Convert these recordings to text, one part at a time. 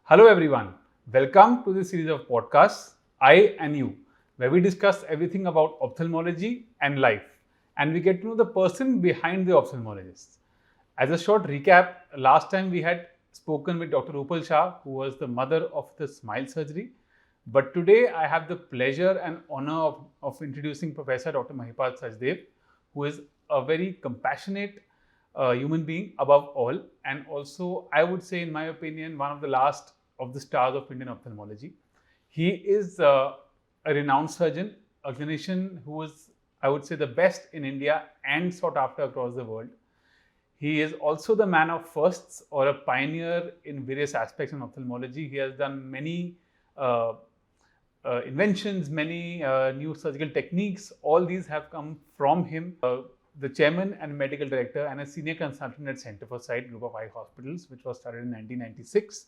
Hello everyone, welcome to this series of podcasts, I and You, where we discuss everything about ophthalmology and life, and we get to know the person behind the ophthalmologist. As a short recap, last time we had spoken with Dr. Rupal Shah, who was the mother of the smile surgery. But today I have the pleasure and honor of introducing Professor Dr. Mahipal Sachdev, who is a very compassionate human being above all, and also I would say, in my opinion, one of the last of the stars of Indian ophthalmology. He is a renowned surgeon, a clinician who is, I would say, the best in India and sought after across the world. He is also the man of firsts, or a pioneer in various aspects in ophthalmology. He has done many uh, inventions, many new surgical techniques. All these have come from him. The chairman and medical director and a senior consultant at Center for Sight Group of Eye Hospitals, which was started in 1996.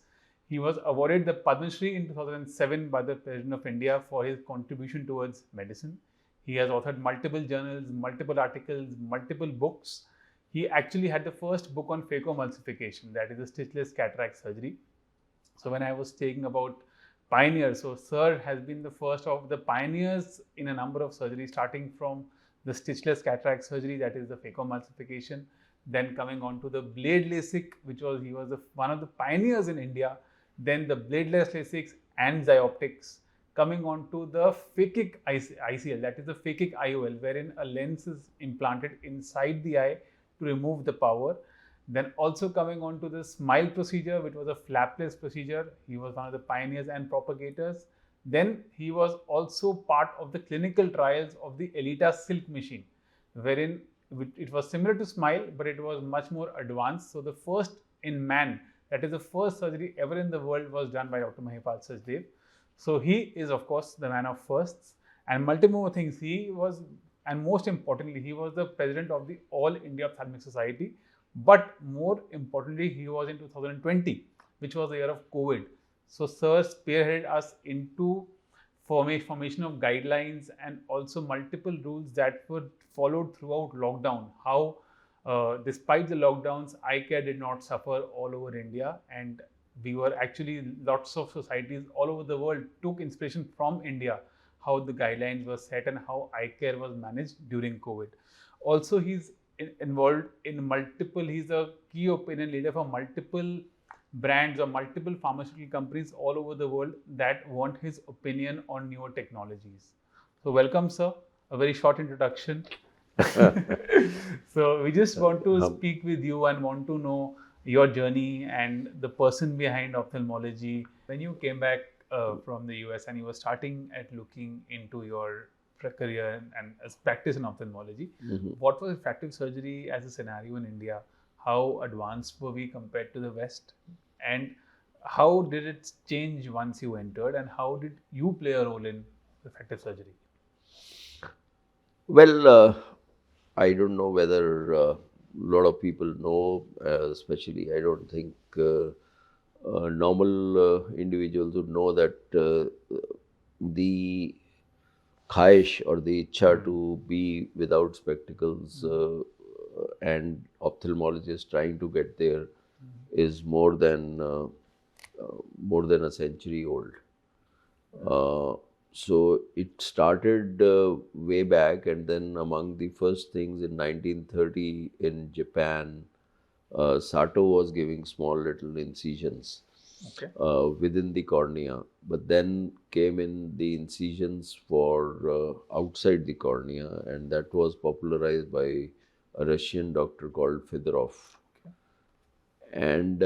He was awarded the Padma Shri in 2007 by the President of India for his contribution towards medicine. He has authored multiple journals, multiple articles, multiple books. He actually had the first book on phacoemulsification, that is the stitchless cataract surgery. So when I was taking about pioneers, so Sir has been the first of the pioneers in a number of surgeries, starting from the stitchless cataract surgery, that is the phacoemulsification, then coming on to the blade LASIK, which was he was one of the pioneers in India, then the bladeless LASIK and Xioptics, coming on to the phakic ICL, that is the phakic IOL, wherein a lens is implanted inside the eye to remove the power. Then also coming on to the SMILE procedure, which was a flapless procedure. He was one of the pioneers and propagators. Then he was also part of the clinical trials of the ELITA Silk machine, wherein it was similar to SMILE, but it was much more advanced. So the first in man, that is the first surgery ever in the world, was done by Dr. Mahipal Sachdev. So he is, of course, the man of firsts and multiple more things. He was, and most importantly, he was the president of the All India Ophthalmic Society. But more importantly, he was in 2020, which was the year of COVID. So Sir spearheaded us into formation of guidelines and also multiple rules that were followed throughout lockdown. How despite the lockdowns, eye care did not suffer all over India, and we were actually, lots of societies all over the world took inspiration from India, how the guidelines were set and how eye care was managed during COVID. Also, he's involved in multiple, he's a key opinion leader for multiple brands or multiple pharmaceutical companies all over the world that want his opinion on newer technologies. So welcome, sir. A very short introduction. So we just want to speak with you and want to know your journey and the person behind ophthalmology. When you came back from the US and you were starting at looking into your career and as practice in ophthalmology, what was refractive surgery as a scenario in India? How advanced were we compared to the West? And how did it change once you entered? And how did you play a role in refractive surgery? Well, I don't know whether a lot of people know, especially I don't think normal individuals would know that the khaish or the ichha to be without spectacles and ophthalmologist trying to get there is more than a century old. So it started way back, and then among the first things in 1930 in Japan, Sato was giving small little incisions within the cornea, but then came in the incisions for outside the cornea, and that was popularized by a Russian doctor called Fedorov. And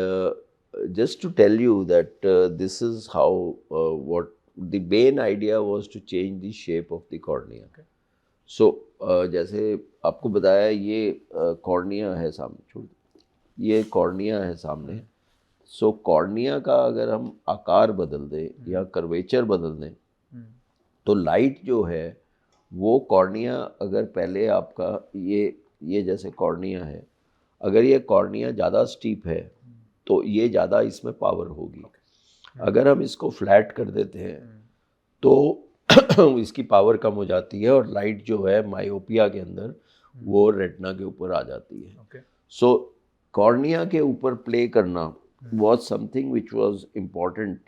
just to tell you that this is how what the main idea was to change the shape of the cornea. So जैसे आपको बताया ये cornea है सामने, छोड़ ये cornea है सामने. सो कॉर्निया का अगर हम आकार बदल दें या कर्वेचर बदल दें तो लाइट जो है वो कॉर्निया, अगर पहले आपका ये जैसे कॉर्निया है, अगर ये कॉर्निया ज़्यादा स्टीप है तो ये ज़्यादा इसमें पावर होगी. अगर हम इसको फ्लैट कर देते हैं तो इसकी पावर कम हो जाती है और लाइट जो है मायोपिया के अंदर वो रेटिना के ऊपर आ जाती है. सो कॉर्निया के ऊपर प्ले करना was something which was important,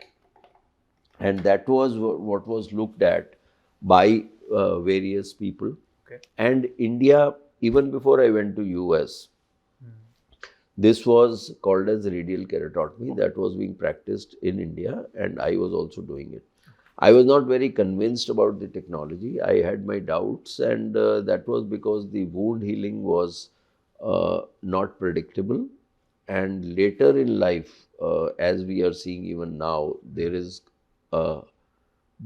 and that was what was looked at by various people. Okay. And India, even before I went to US, this was called as radial keratotomy that was being practiced in India, and I was also doing it. I was not very convinced about the technology. I had my doubts, and that was because the wound healing was not predictable. And later in life, as we are seeing even now, there is a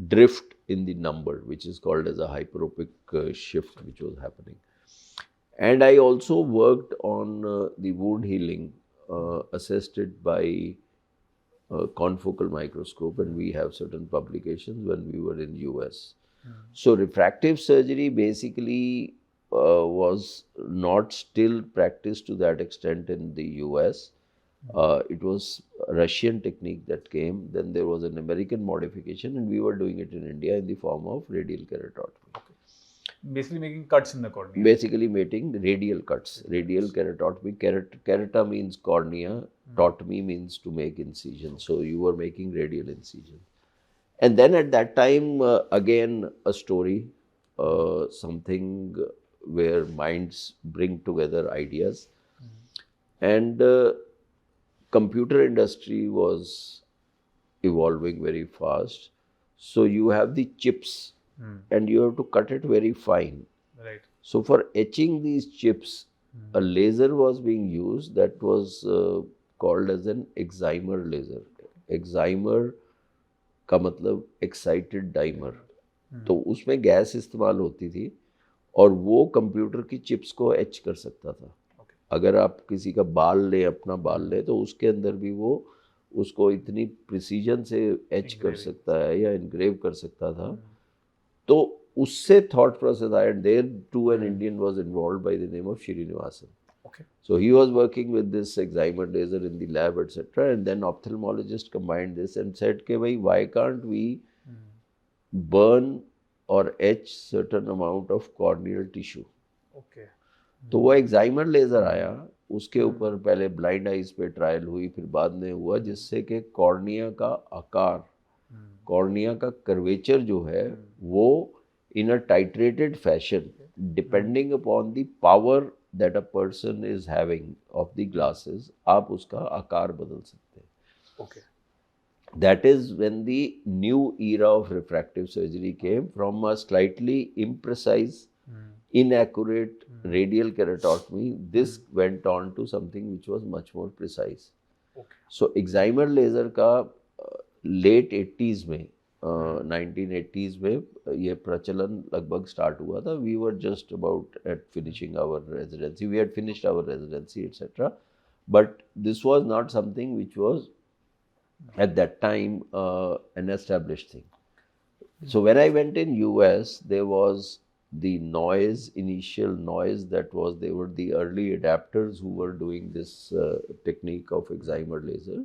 drift in the number, which is called as a hyperopic shift, which was happening. And I also worked on the wound healing assisted by confocal microscope, and we have certain publications when we were in US. So refractive surgery basically was not still practiced to that extent in the US. It was a Russian technique that came. Then there was an American modification, and we were doing it in India in the form of radial keratotomy. Basically making cuts in the cornea. Basically making radial cuts. Radial keratotomy. Kerata means cornea. Totomy means to make incision. So you were making radial incision. And then at that time, again, a story, something where minds bring together ideas. And computer industry was evolving very fast. So you have the chips and you have to cut it very fine. Right. So for etching these chips, a laser was being used that was called as an excimer laser. Excimer का मतलब excited dimer. तो उसमें gas इस्तेमाल होती थी और वो computer की चिप्स को एच कर सकता था. अगर आप किसी का बाल लें, अपना बाल लें, तो उसके अंदर भी वो उसको इतनी प्रिसीजन से एच कर सकता है या इनग्रेव कर सकता था. तो उससे थॉट प्रोसेस आया, and there too an Indian was involved by the name of Srinivasan. Okay. So he was working with this excimer laser in the lab, etc. And then ophthalmologist combined this and said, "Ke why can't we burn or etch certain amount of corneal tissue?" Okay. तो वो excimer laser आया, उसके ऊपर पहले blind eyes पे trial हुई, फिर बाद में हुआ जिससे कि कॉर्निया का आकार, कॉर्निया का कर्वेचर जो है वो in a titrated fashion depending upon the power that a person is having of the glasses, आप उसका आकार बदल सकते हैं. Okay. That is when the new era of refractive surgery came. From a slightly imprecise, inaccurate radial keratotomy, this went on to something which was much more precise. Okay. So excimer laser का late 80s में 1980s में ये प्रचलन लगभग start हुआ था. We were just about at finishing our residency. We had finished our residency etcetera, but this was not something which was at that time an established thing. So when I went in US, there was the noise, initial noise that was, they were the early adapters who were doing this technique of excimer laser.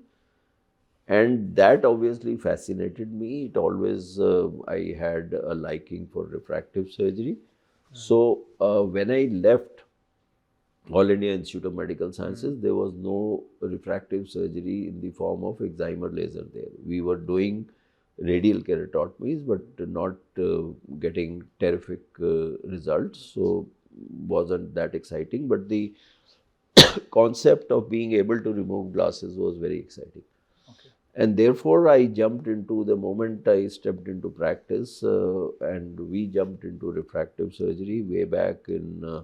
And that obviously fascinated me. It always, I had a liking for refractive surgery. So when I left All India Institute of Medical Sciences, there was no refractive surgery in the form of excimer laser there. We were doing radial keratotomies, but not getting terrific results. So wasn't that exciting. But the concept of being able to remove glasses was very exciting. And therefore, I jumped into, the moment I stepped into practice, and we jumped into refractive surgery way back in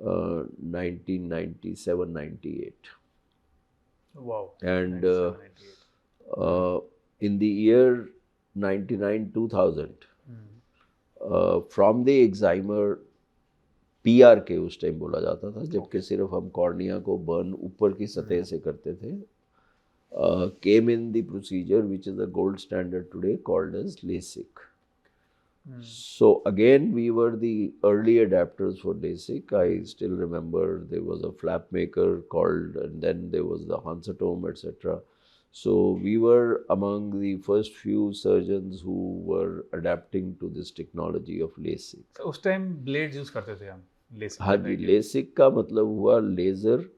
1997-98. Wow. And in the year 99-2000, from the excimer, PRK उस time बोला जाता था, जबकि सिर्फ हम cornea को burn ऊपर की सतह से करते थे, came in the procedure which is the gold standard today called as LASIK. So again, we were the early adapters for LASIK. I still remember there was a flap maker called, and then there was the Hansatome, etc. So we were among the first few surgeons who were adapting to this technology of LASIK. So उस time blades use करते थे हम LASIK. हाँ जी, LASIK का मतलब हुआ laser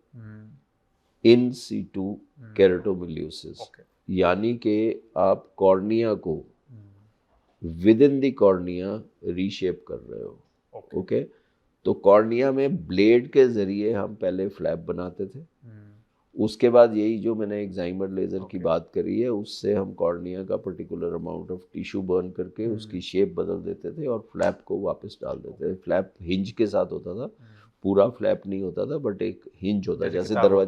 in situ केराटोमिलियोसिस, यानी कि आप कॉर्निया को with in the cornea reshape कर रहे हो। ओके, तो कॉर्निया में ब्लेड के ज़रिए हम पहले फ्लैप बनाते थे, उसके बाद यही जो मैंने एक्साइमर लेज़र की बात करी है, उससे हम कॉर्निया का particular amount of tissue burn करके उसकी शेप बदल देते थे और फ्लैप को वापस डाल देते थे। फ्लैप हिंज के साथ होता था, पूरा फ्लैप नहीं होता था, बट एक हिंज होता है,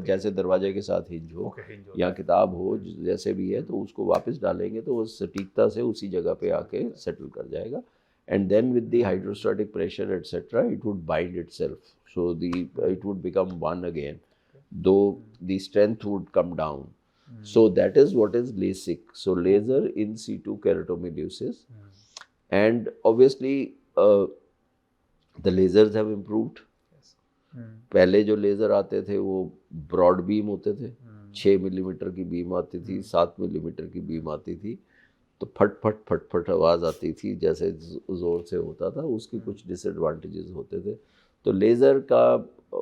जैसे दरवाजे के साथ हिंज हो या किताब हो, जैसे भी है, तो उसको वापस डालेंगे तो वो सटीकता से उसी जगह पे आके सेटल कर जाएगा। And then with the hydrostatic pressure etc., it would bind itself, so it would become one again, though the strength would come down. So that is what is LASIK. So laser in situ keratomelusis, and obviously the lasers have improved. पहले जो laser आते थे वो broad beam होते थे, 6 millimetre की beam आती थी, 7 मिलीमीटर की बीम आती थी, तो फट फट फट फट आवाज़ आती थी, जैसे ज़ोर से होता था। उसके कुछ डिसएडवांटेजेस होते थे। तो लेज़र का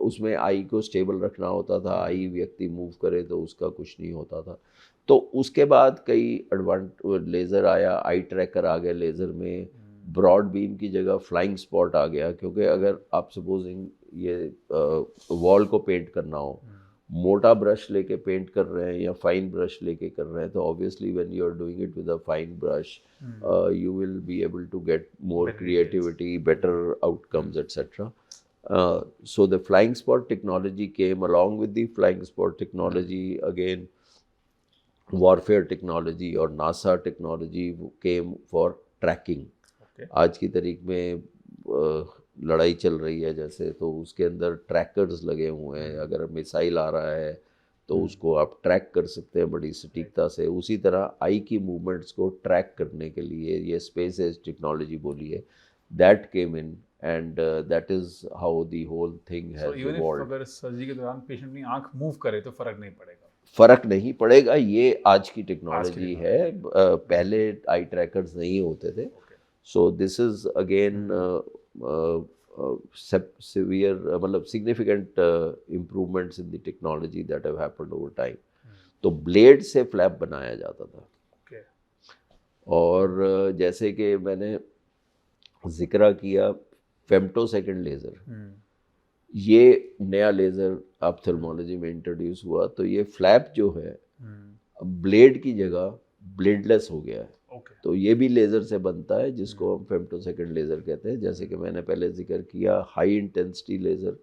उसमें आई को स्टेबल रखना होता था, आई व्यक्ति मूव करे तो उसका कुछ नहीं होता था। तो उसके बाद कई लेज़र आया, आई ट्रैकर आ गया लेज़र में, ब्रॉड बीम की जगह फ्लाइंग स्पॉट आ गया, क्योंकि अगर आप सपोजिंग ये वॉल को पेंट करना हो, मोटा ब्रश लेके पेंट कर रहे हैं या फाइन ब्रश लेके कर रहे हैं, तो obviously when you are doing it with a fine brush you will be able to get more creativity, better outcomes etcetera. So the flying spot technology came. Along with the flying spot technology, again warfare technology और NASA technology came for tracking. आज की तारीख में लड़ाई चल रही है जैसे, तो उसके अंदर ट्रैकर्स लगे हुए हैं। अगर मिसाइल आ रहा है तो उसको आप ट्रैक कर सकते हैं बड़ी सटीकता से। उसी तरह आई की मूवमेंट्स को ट्रैक करने के लिए ये स्पेस एज टेक्नोलॉजी बोली है, that came in, and that is how the whole thing has evolved. अगर सर्जरी के दौरान पेशेंट की आंख मूव करे तो फर्क नहीं पड़ेगा? फ़र्क नहीं पड़ेगा, ये आज की टेक्नोलॉजी है। पहले आई ट्रैकर्स नहीं होते थे। So this is again severe मतलब significant improvements in the technology that have happened over time. तो ब्लेड से फ्लैप बनाया जाता था। और जैसे कि मैंने जिक्र किया फेम्टोसेकंड लेज़र, ये नया लेज़र ऑप्थेल्मोलॉजी में इंट्रोड्यूस हुआ, तो ये फ्लैप जो है ब्लेड की जगह ब्लेडलेस हो गया है। तो ये भी लेज़र से बनता है, जिसको हम फेम्टोसेकंड लेज़र कहते हैं। जैसे कि मैंने पहले जिक्र किया, high intensity laser,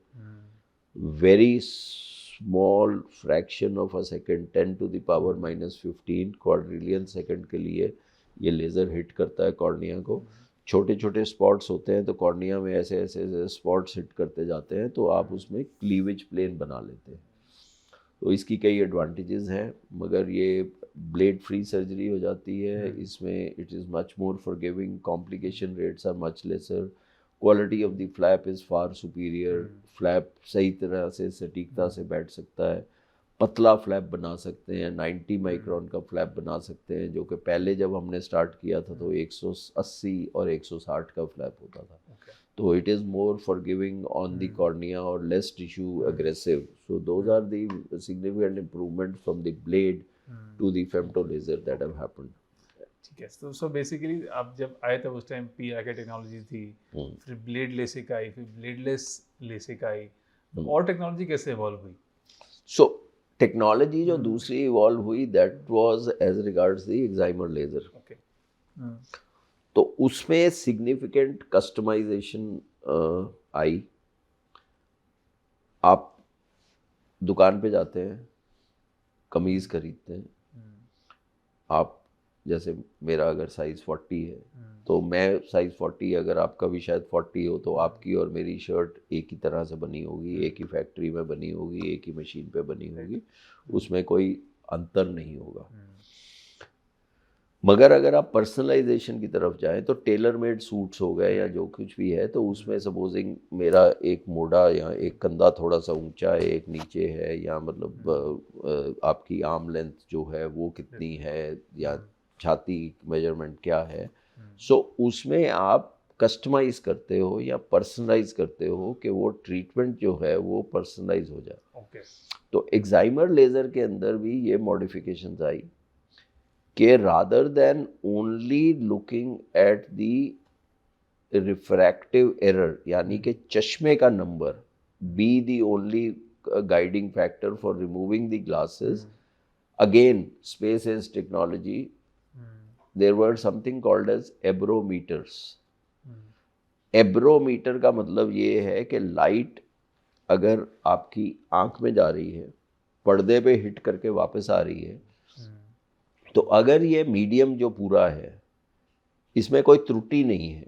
very small fraction of a second, 10 to the power -15 quadrillion second के लिए ये लेज़र हिट करता है कॉर्निया को। छोटे छोटे स्पॉट्स होते हैं, तो कॉर्निया में ऐसे ऐसे स्पॉट्स हिट करते जाते हैं, तो आप उसमें क्लीवेज प्लेन बना लेते हैं। तो इसकी कई एडवांटेजेस हैं, मगर ये ब्लेड फ्री सर्जरी हो जाती है। इसमें it is much more forgiving, complication rates are much lesser, quality of the flap is far superior. Flap सही तरह से सटीकता से बैठ सकता है, पतला फ्लैप बना सकते हैं, 90 माइक्रोन का फ्लैप बना सकते हैं, जो कि पहले जब हमने स्टार्ट किया था तो 180 और 160 का फ्लैप होता था। तो it is more forgiving on the cornea or less tissue aggressive. So those are the significant improvement from the blade to the femto laser that have happened. ठीक है, तो बेसिकली आप जब आए थे उस टाइम PRK टेक्नोलॉजी थी, फिर ब्लेड लेसिक आई, फिर ब्लेडलेस लेसिक आई, तो और टेक्नोलॉजी कैसे इवॉल्व हुई? So टेक्नोलॉजी जो दूसरी इवॉल्व हुई, that was as regards the excimer laser. तो उसमें सिग्निफिकेंट कस्टमाइजेशन आई। आप दुकान पे जाते हैं, कमीज़ खरीदते हैं, आप जैसे मेरा अगर साइज़ 40 है तो मैं साइज़ 40, अगर आपका भी शायद 40 हो, तो आपकी और मेरी शर्ट एक ही तरह से बनी होगी, एक ही फैक्ट्री में बनी होगी, एक ही मशीन पे बनी होगी, उसमें कोई अंतर नहीं होगा। मगर अगर आप पर्सनलाइजेशन की तरफ जाएं तो टेलर मेड सूट्स हो गए या जो कुछ भी है, तो उसमें सपोजिंग मेरा एक मोड़ा या एक कंधा थोड़ा सा ऊंचा है, एक नीचे है, या मतलब आपकी आर्म लेंथ जो है वो कितनी है, या छाती मेजरमेंट क्या है, सो उसमें आप कस्टमाइज करते हो या पर्सनलाइज करते हो कि वो ट्रीटमेंट जो है वो पर्सनलाइज हो जाए। ओके। तो एक्साइमर लेज़र के अंदर भी ये मॉडिफिकेशंस आई कि rather than only looking at the refractive error, यानी कि चश्मे का number be the only guiding factor for removing the glasses. Again, space age technology, there were something called as abrometers. एब्रोमीटर का मतलब ये है कि लाइट अगर आपकी आंख में जा रही है, पर्दे पे हिट करके वापस आ रही है, तो अगर ये मीडियम जो पूरा है इसमें कोई त्रुटि नहीं है,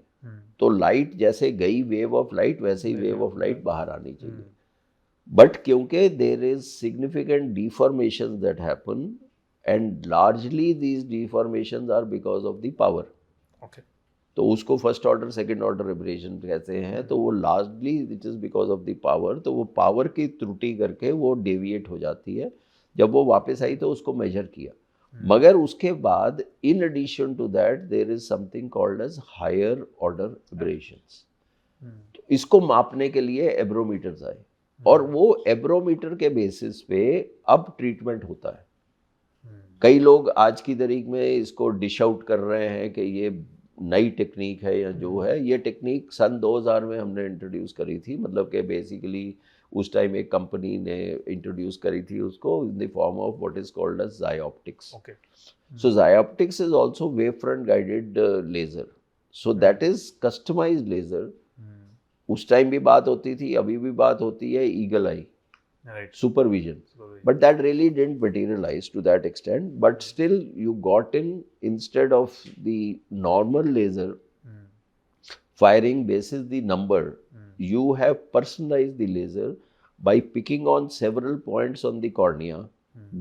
तो लाइट जैसे गई वेव ऑफ लाइट वैसे ही वेव ऑफ लाइट बाहर आनी चाहिए। बट क्योंकि there is significant deformation that happen and largely these deformation are because of the power. तो उसको first order second order aberration कहते हैं। तो वो largely it is because of the power. तो वो पावर की त्रुटि करके वो डेविएट हो जाती है। जब वो वापस आई तो उसको मेजर किया, मगर उसके बाद in addition to that there is something called as higher order aberrations. तो इसको मापने के लिए एब्रोमीटर्स आए और वो एब्रोमीटर के बेसिस पे अब ट्रीटमेंट होता है। कई लोग आज की तारीख में इसको डिश आउट कर रहे हैं कि ये नई टेक्निक है या जो है। ये टेक्निक सन 2000 में हमने इंट्रोड्यूस करी थी, मतलब कि बेसिकली उस टाइम एक कंपनी ने इंट्रोड्यूस करी थी उसको in the form of what is called as Zyoptix. So Zyoptix is also wave front guided laser, so that is customised laser. उस टाइम भी बात होती थी, अभी भी बात होती है eagle eye supervision, but that really didn't materialize to that extent. But still you got in, instead of the normal laser firing basis the number, you have personalized the laser by picking on several points on the cornea,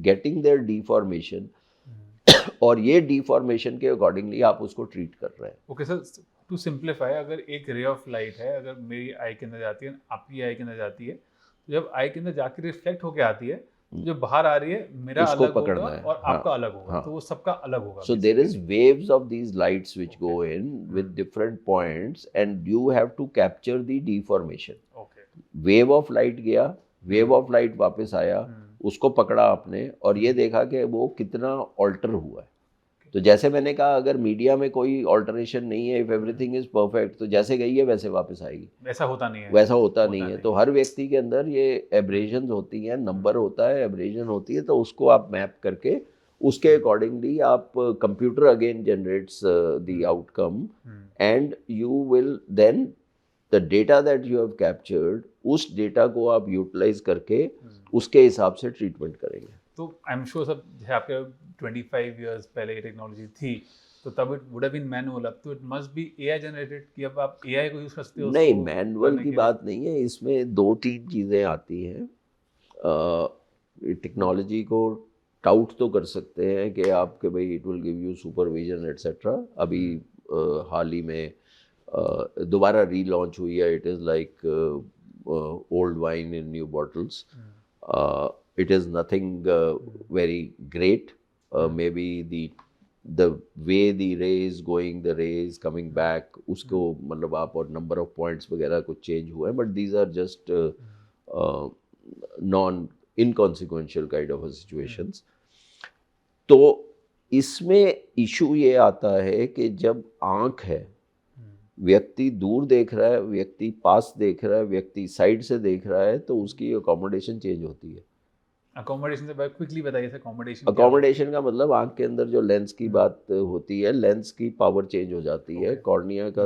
getting their deformation और ये deformation के accordingly आप उसको treat कर रहे हैं। Okay sir, to simplify, अगर एक रे ऑफ लाइट है, अगर मेरी आई के अंदर जाती है, आपकी आई के अंदर जाती है, जब आई के अंदर जाके रिफ्लेक्ट होके आती है, जो बाहर आ रही है मेरा अलग होगा और आपका अलग होगा, तो वो सबका अलग होगा। So there is waves of these lights which go in with different points and you have to capture the deformation. Wave of light गया, wave of light वापस आया, उसको पकड़ा आपने और ये देखा कि वो कितना ऑल्टर हुआ है। तो जैसे मैंने कहा, अगर मीडिया में कोई ऑल्टरेशन नहीं है, इफ एवरीथिंग इज परफेक्ट, तो जैसे गई है वैसे वापस आएगी। वैसा होता नहीं है। तो हर व्यक्ति के अंदर ये एब्रेजन होती हैं, नंबर होता है, एब्रेजन होती है, तो उसको आप मैप करके उसके अकॉर्डिंगली आप computer again generates the outcome and you will then the data that you have captured, उस डेटा को आप यूटिलाइज करके उसके हिसाब से ट्रीटमेंट करेंगे। तो आई एम श्योर सर, आपके 25 इयर्स पहले ये टेक्नोलॉजी थी, तो तब it would have been manual, अब तो it must be AI generated कि अब आप एआई को यूज करते हो। नहीं, मैनुअल की बात नहीं है, इसमें 2-3 चीज़ें आती हैं। टेक्नोलॉजी को टाउट तो कर सकते हैं कि आपके भाई it will give you supervision etcetera. अभी हाल ही में दोबारा रीलॉन्च हुई है, it is like old wine in new bottles. It is nothing very great. Maybe the way the ray is going, the ray is coming back, उसको मतलब आप और number of points वगैरह कुछ change हुआ है, but these are just non inconsequential kind of a situations. तो इसमें issue ये आता है कि जब आँख है, व्यक्ति दूर देख रहा है, व्यक्ति पास देख रहा है, व्यक्ति साइड से देख रहा है, तो उसकी अकोमोडेशन चेंज होती है। अकोमोडेशन से बहुत क्विकली बताइए सर। अकोमोडेशन का मतलब आंख के अंदर जो लेंस की बात होती है, लेंस की पावर चेंज हो जाती है, कॉर्निया का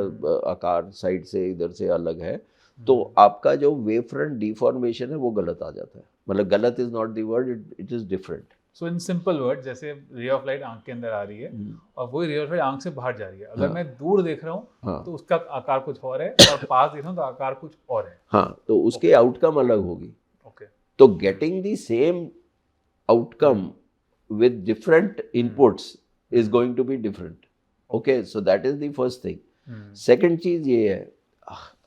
आकार साइड से इधर से अलग है, तो आपका जो वेव फ्रंट डिफॉर्मेशन है वो गलत आ जाता है। मतलब गलत is not the word, it is different. So in simple word, जैसे रे ऑफ लाइट आंख के अंदर आ रही है और वही रे ऑफ लाइट आंख से बाहर जा रही है, अगर मैं दूर देख रहा हूँ तो उसका आकार कुछ और है, और पास देख रहा हूँ तो आकार कुछ और है। हाँ, तो उसके आउटकम अलग होगी। तो getting the same outcome with different inputs is going to be different. Okay, so that is the first thing. Second चीज ये है,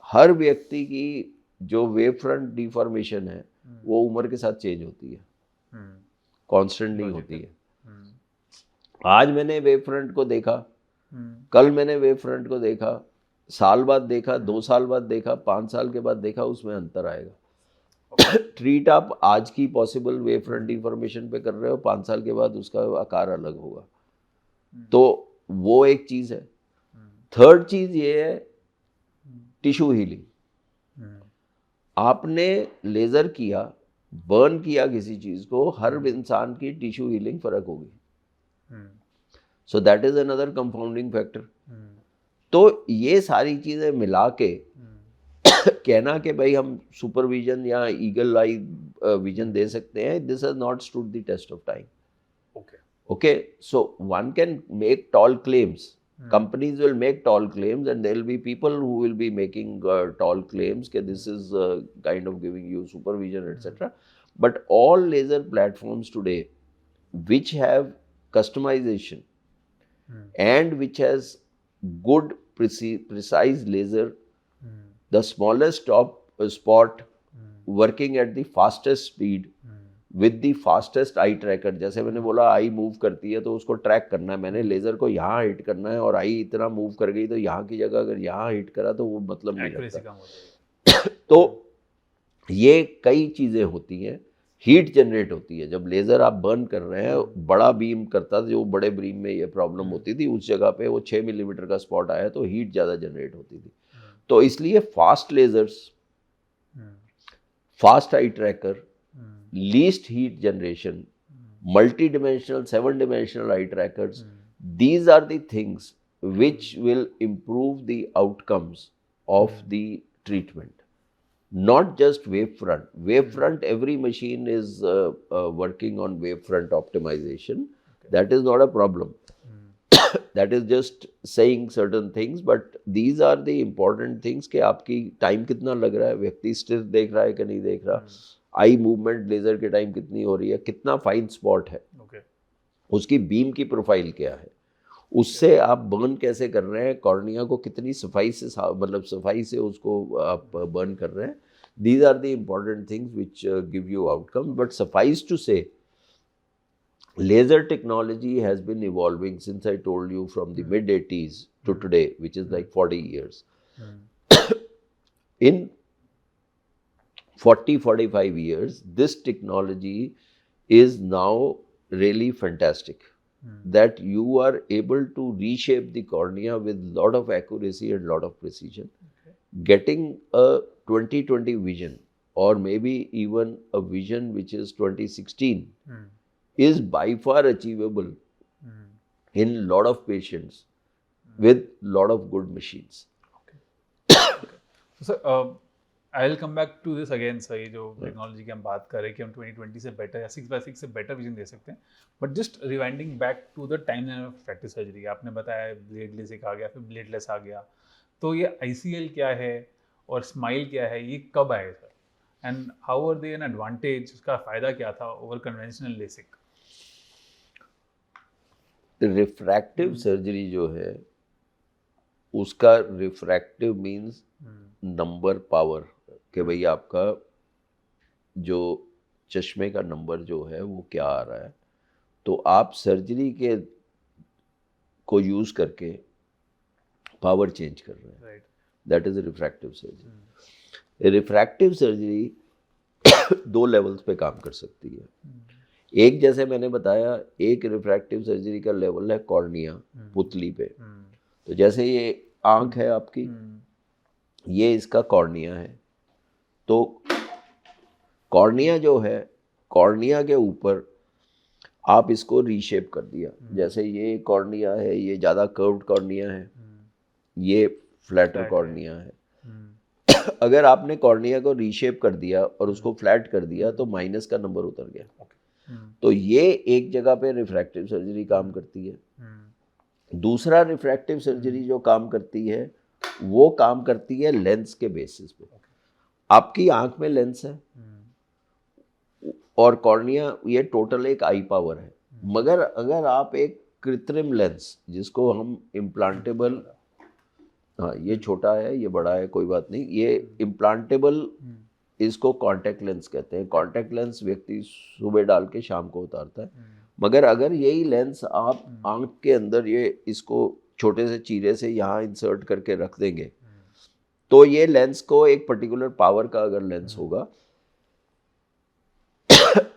हर व्यक्ति की जो वेव फ्रंट डिफॉर्मेशन है वो उम्र के साथ चेंज होती है, कॉन्स्टेंट नहीं होती है। आज मैंने वेव फ्रंट को देखा, कल मैंने वेव फ्रंट को देखा, साल बाद देखा, 2 साल बाद देखा, 5 साल के बाद देखा, उसमें अंतर आएगा। ट्रीट आप आज की पॉसिबल वेव फ्रंट डिफॉर्मेशन पे कर रहे हो, 5 साल के बाद उसका आकार अलग होगा। तो वो एक चीज़ है। थर्ड चीज़ ये है टिश्यू हीलिंग। आपने लेज़र किया, बर्न किया किसी चीज़ को, हर इंसान की टिश्यू हीलिंग फ़र्क होगी। So that is another compounding factor. तो ये सारी चीज़ें मिला के कहना कि भाई हम सुपरविजन या ईगल आई विजन दे सकते हैं, this has not stood the test of time. Okay, so one can make tall claims. Companies will make tall claims, and there will be people who will be making tall claims that this is kind of giving you supervision, etc. But all laser platforms today, which have customization and which has good precise laser, the smallest spot working at the fastest speed, with the fastest eye tracker. जैसे मैंने बोला I move करती है तो उसको track करना है, मैंने लेज़र को यहाँ हिट करना है और आई इतना मूव कर गई तो यहाँ की जगह अगर यहाँ हिट करा तो वो मतलब नहीं रखता। तो ये कई चीज़ें होती हैं, हीट जनरेट होती है। जब लेज़र आप बर्न कर रहे हैं, बड़ा बीम करता था, जो बड़े बीम में ये प्रॉब्लम होती थी, उस जगह पे वो 6 मिलीमीटर का स्पॉट आया तो हीट ज़्यादा जनरेट होती थी। तो इसलिए fast lasers, fast eye tracker, least heat generation, multi-dimensional, 7-dimensional eye trackers, these are the things which will improve the outcomes of the treatment. Not just wavefront. Wavefront, every machine is working on wavefront optimization. That is not a problem. That is just saying certain things, but these are the important things कि आपकी time कितना लग रहा है, व्यक्ति स्थिर देख रहा है कि नहीं देख रहा, आई मूवमेंट लेज़र के टाइम कितनी हो रही है, कितना फाइन स्पॉट है, उसकी बीम की प्रोफाइल क्या है, उससे आप बर्न कैसे कर रहे हैं, कॉर्निया को कितनी सफाई से मतलब सफाई से उसको आप बर्न कर रहे हैं। These are the important things which give you outcome. But suffice to say laser technology has been evolving since I told you from the mid 80s to today, which is like 40 years. In 40-45 years, this technology is now really fantastic. That you are able to reshape the cornea with lot of accuracy and lot of precision. Getting a 20/20 vision, or maybe even a vision which is 20/16, is by far achievable in lot of patients with lot of good machines. So, I'll come back to this again, sir. ये जो technology की हम बात कर रहे हैं कि हम 20/20 से बेटर या 6/6 से बेटर विजन दे सकते हैं, but just rewinding back to the time of refractive surgery, आपने बताया ब्लेडलेस एक आ गया, फिर ब्लेडलेस आ गया, तो ये ICL क्या है और स्माइल क्या है, ये कब आए sir, and how are they an advantage, उसका फ़ायदा क्या था over conventional LASIK? Refractive surgery जो है उसका रिफ्रैक्टिव मीन्स नंबर पावर, कि भाई आपका जो चश्मे का नंबर जो है वो क्या आ रहा है, तो आप सर्जरी के को यूज़ करके पावर चेंज कर रहे हैं। That is refractive surgery. Refractive surgery 2 levels पे काम कर सकती है। एक, जैसे मैंने बताया, एक रिफ्रैक्टिव सर्जरी का लेवल है कॉर्निया, पुतली पे। तो जैसे ये आँख है आपकी, ये इसका कॉर्निया है। तो कॉर्निया जो है, कॉर्निया के ऊपर आप इसको रीशेप कर दिया। जैसे ये कॉर्निया है, ये ज़्यादा कर्व्ड कॉर्निया है, ये फ्लैटर कॉर्निया है। अगर आपने कॉर्निया को रीशेप कर दिया और उसको फ्लैट कर दिया तो माइनस का नंबर उतर गया। तो ये एक जगह पे रिफ्रैक्टिव सर्जरी काम करती है। दूसरा रिफ्रैक्टिव सर्जरी जो काम करती है वो काम करती है लेंस के बेसिस पे। आपकी आंख में लेंस है और कॉर्निया, ये टोटल एक आई पावर है। मगर अगर आप एक कृत्रिम लेंस, जिसको हम इम्प्लांटेबल, हाँ ये छोटा है ये बड़ा है कोई बात नहीं, ये इम्प्लांटेबल, इसको कॉन्टैक्ट लेंस कहते हैं। कॉन्टैक्ट लेंस व्यक्ति सुबह डाल के शाम को उतारता है। मगर अगर यही लेंस आप आंख के अंदर ये इसको छोटे से चीरे से यहाँ इंसर्ट करके रख देंगे तो ये लेंस को एक पर्टिकुलर पावर का अगर लेंस होगा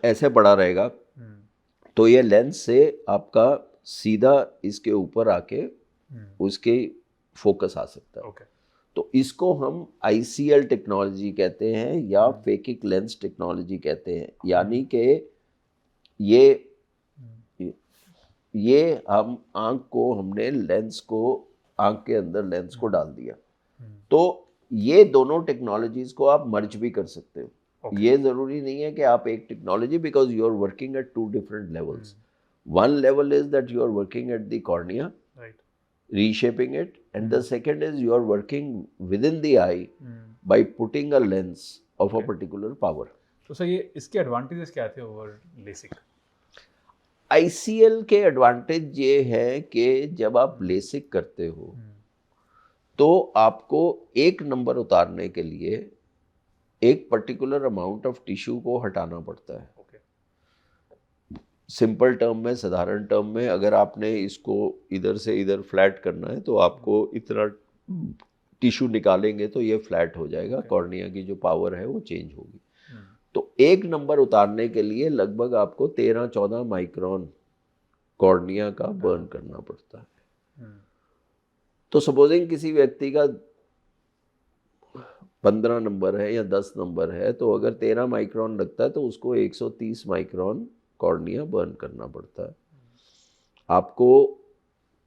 ऐसे बड़ा रहेगा, तो ये लेंस से आपका सीधा इसके ऊपर आके उसके फोकस आ सकता है। ओके। तो इसको हम ICL टेक्नोलॉजी कहते हैं या फेकिक लेंस टेक्नोलॉजी कहते हैं। यानी कि ये हम आंख को हमने लेंस को आंख के अंदर लेंस को डाल दिया। तो ये दोनों टेक्नोलॉजीज को आप मर्ज भी कर सकते हो। ये जरूरी नहीं है कि आप एक technology, because you are working at 2 different levels. One level is that you are working at the cornea, right, reshaping it, and the second is you are working within the eye by putting a lens of a particular power. तो sir ये इसके advantages क्या थे over LASIK? ICL के advantage ये है कि जब आप लेसिक करते हो तो आपको एक नंबर उतारने के लिए एक पर्टिकुलर अमाउंट ऑफ टिश्यू को हटाना पड़ता है। सिंपल टर्म में, साधारण टर्म में, अगर आपने इसको इधर से इधर फ्लैट करना है तो आपको इतना टिश्यू निकालेंगे तो ये फ्लैट हो जाएगा। कॉर्निया की जो पावर है वो चेंज होगी। तो एक नंबर उतारने के लिए लगभग आपको 13-14 माइक्रोन कॉर्निया का बर्न करना पड़ता है। तो सपोजिंग किसी व्यक्ति का 15 नंबर है या 10 नंबर है, तो अगर 13 माइक्रोन लगता है तो उसको 130 माइक्रोन कॉर्निया बर्न करना पड़ता है। आपको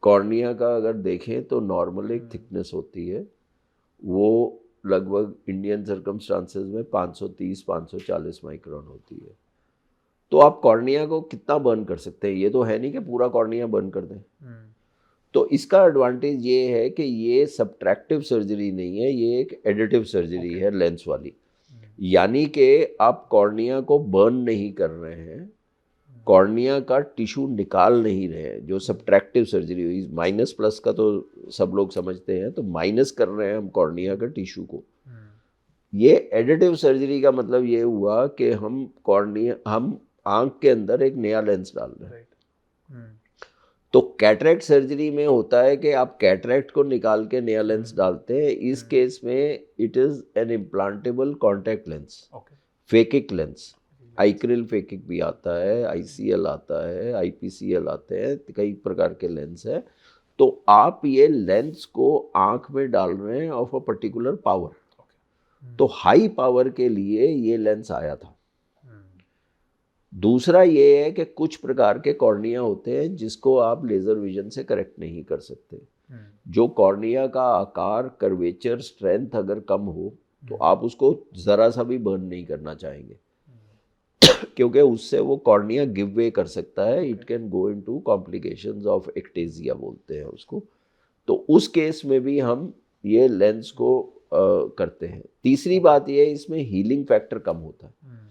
कॉर्निया का अगर देखें तो नॉर्मल एक थिकनेस होती है, वो लगभग इंडियन सर्कमस्टांसेस में 530-540 माइक्रोन होती है। तो आप कॉर्निया को कितना बर्न कर सकते हैं? ये तो है नहीं कि पूरा कॉर्निया बर्न कर दें। तो इसका एडवांटेज ये है कि ये सब्ट्रैक्टिव सर्जरी नहीं है, ये एक एडिटिव सर्जरी है लेंस वाली। यानी कि आप कॉर्निया को बर्न नहीं कर रहे हैं, कॉर्निया का टिश्यू निकाल नहीं रहे हैं। जो सब्ट्रैक्टिव सर्जरी हुई, माइनस प्लस का तो सब लोग समझते हैं, तो माइनस कर रहे हैं हम कॉर्निया का टिश्यू को। ये एडिटिव सर्जरी का मतलब ये हुआ कि हम आंख के अंदर एक नया लेंस डाल रहे हैं। तो कैटरेक्ट सर्जरी में होता है कि आप कैटरेक्ट को निकाल के नया लेंस डालते हैं। इस केस में it is an implantable contact lens, phakic lens. Eyecryl phakic भी आता है, ICL आता है, IPCL आते हैं, कई प्रकार के लेंस है। तो आप ये लेंस को आंख में डाल रहे हैं ऑफ अ पर्टिकुलर पावर। तो हाई पावर के लिए ये लेंस आया था। दूसरा ये है कि कुछ प्रकार के कॉर्निया होते हैं जिसको आप लेजर विजन से करेक्ट नहीं कर सकते। जो कॉर्निया का आकार, कर्वेचर, स्ट्रेंथ अगर कम हो तो आप उसको जरा सा भी बर्न नहीं करना चाहेंगे क्योंकि उससे वो कॉर्निया गिव वे कर सकता है। It can go into complications of ectasia बोलते हैं उसको। तो उस केस में भी हम ये लेंस को करते हैं। तीसरी बात ये है, इसमें हीलिंग फैक्टर कम होता है।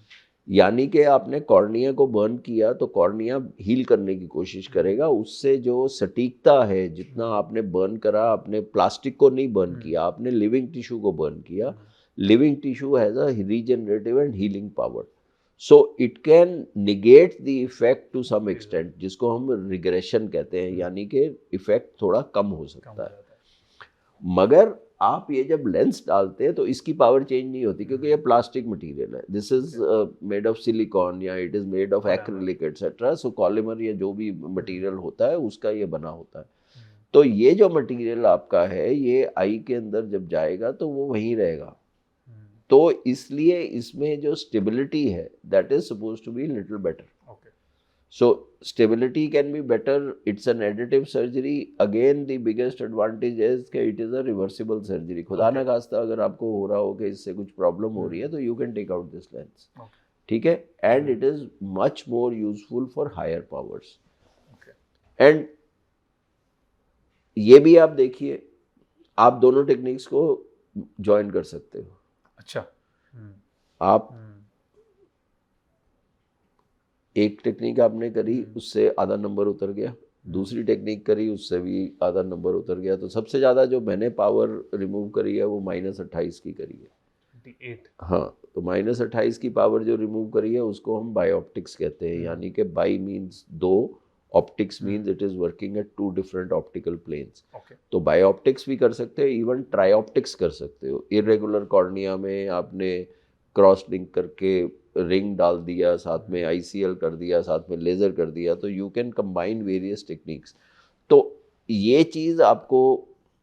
यानी कि आपने कॉर्निया को बर्न किया तो कॉर्निया हील करने की कोशिश करेगा। उससे जो सटीकता है, जितना आपने बर्न करा, आपने प्लास्टिक को नहीं बर्न किया, आपने लिविंग टिश्यू को बर्न किया। Living tissue has a regenerative and healing power, so it can negate the effect to some extent, जिसको हम रिग्रेशन कहते हैं। यानी कि इफेक्ट थोड़ा कम हो सकता है। मगर आप ये जब लेंस डालते हैं तो इसकी पावर चेंज नहीं होती, क्योंकि ये प्लास्टिक मटेरियल है। This is made of silicone या it is made of acrylic etcetera. So polymer या जो भी मटेरियल होता है उसका ये बना होता है। तो ये जो मटेरियल आपका है, ये आई के अंदर जब जाएगा तो वो वहीं रहेगा। तो इसलिए इसमें जो स्टेबिलिटी है, that is suppose to be little better. So stability can be better. It's an additive surgery. Again, the biggest advantage is कि it is a reversible surgery. खुदा ना खास्ता अगर आपको हो रहा हो कि इससे कुछ प्रॉब्लम हो रही है तो you can take out this lens. ठीक है? And it is much more useful for higher powers. And ये भी आप देखिए, आप दोनों टेक्निक्स को ज्वाइन कर सकते हो। अच्छा। आप एक टेक्निक आपने करी, उससे आधा नंबर उतर गया, दूसरी टेक्निक करी, उससे भी आधा नंबर उतर गया। तो सबसे ज़्यादा जो मैंने पावर रिमूव करी है वो -28 की करी है। 28। हाँ, तो -28 की पावर जो रिमूव करी है उसको हम बायोप्टिक्स कहते हैं। यानी कि bi means 2 optics means it is working at 2 different optical planes. Okay तो बायोऑप्टिक्स भी कर सकते हो, इवन ट्राइऑप्टिक्स कर सकते हो। इरेगुलर कॉर्निया में आपने क्रॉस लिंक करके रिंग डाल दिया, साथ में ICL कर दिया, साथ में लेज़र कर दिया, तो you can combine various techniques. तो ये चीज़ आपको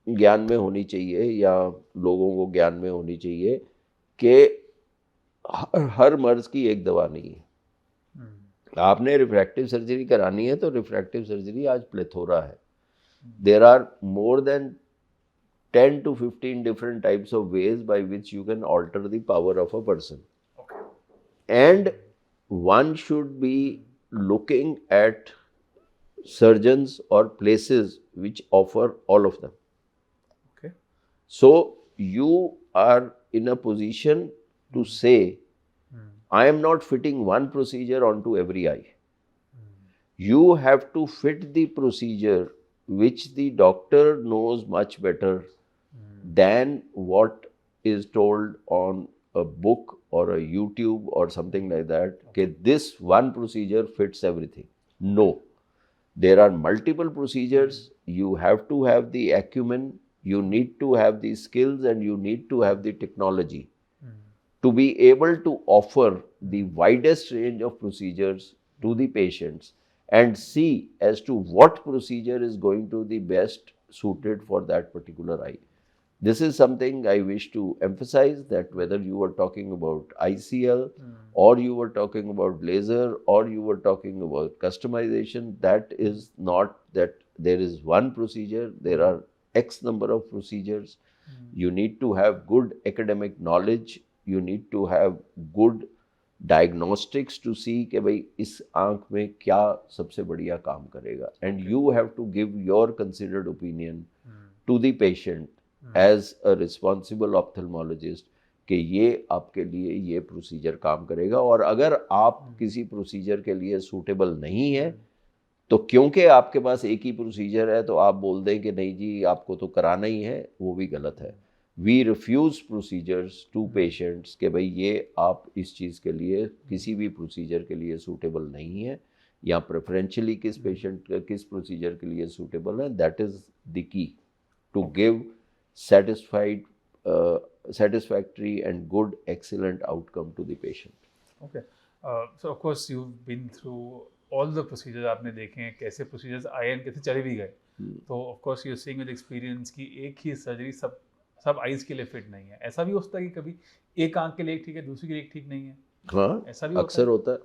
ज्ञान में होनी चाहिए, या लोगों को ज्ञान में होनी चाहिए कि हर मर्ज की एक दवा नहीं है। आपने रिफ्रैक्टिव सर्जरी करानी है तो रिफ्रैक्टिव सर्जरी आज प्लेथोरा है। There are more than 10 to 15 different types of ways by which you can alter the power of a person. Okay. And one should be looking at surgeons or places which offer all of them. Okay. So you are in a position to say, I am not fitting one procedure onto every eye. You have to fit the procedure which the doctor knows much better than what is told on a book or a YouTube or something like that, okay, this one procedure fits everything. No. There are multiple procedures. You have to have the acumen, you need to have the skills, and you need to have the technology to be able to offer the widest range of procedures to the patients and see as to what procedure is going to be best suited for that particular eye. This is something I wish to emphasize, that whether you were talking about ICL or you were talking about laser or you were talking about customization, that is not that there is one procedure, there are X number of procedures. You need to have good academic knowledge, you need to have good diagnostics to see कि भाई इस आँख में क्या सबसे बढ़िया काम करेगा, and you have to give your considered opinion to the patient as a responsible ophthalmologist कि ये आपके लिए ये प्रोसीजर काम करेगा। और अगर आप किसी प्रोसीजर के लिए सूटेबल नहीं है तो क्योंकि आपके पास एक ही प्रोसीजर है तो आप बोल दें कि नहीं जी आपको तो कराना ही है, वो भी गलत है। We refuse procedures to patients कि भाई ये आप इस चीज़ के लिए किसी भी प्रोसीजर के लिए सूटेबल नहीं है, या प्रेफरेंशियली किस पेशेंट किस प्रोसीजर के लिए सूटेबल है। That is the key to give satisfactory and good excellent outcome to the patient. Okay. So of course you've been through all the procedures, आपने देखे हैं कैसे procedures आए and कैसे चले भी गए। तो of course you're seeing with experience कि एक ही सर्जरी सब आइज के लिए फिट नहीं है। ऐसा भी हो सकता है कि कभी एक आंख के लिए ठीक है, दूसरी के लिए ठीक नहीं है। हाँ, ऐसा भी अक्सर होता है।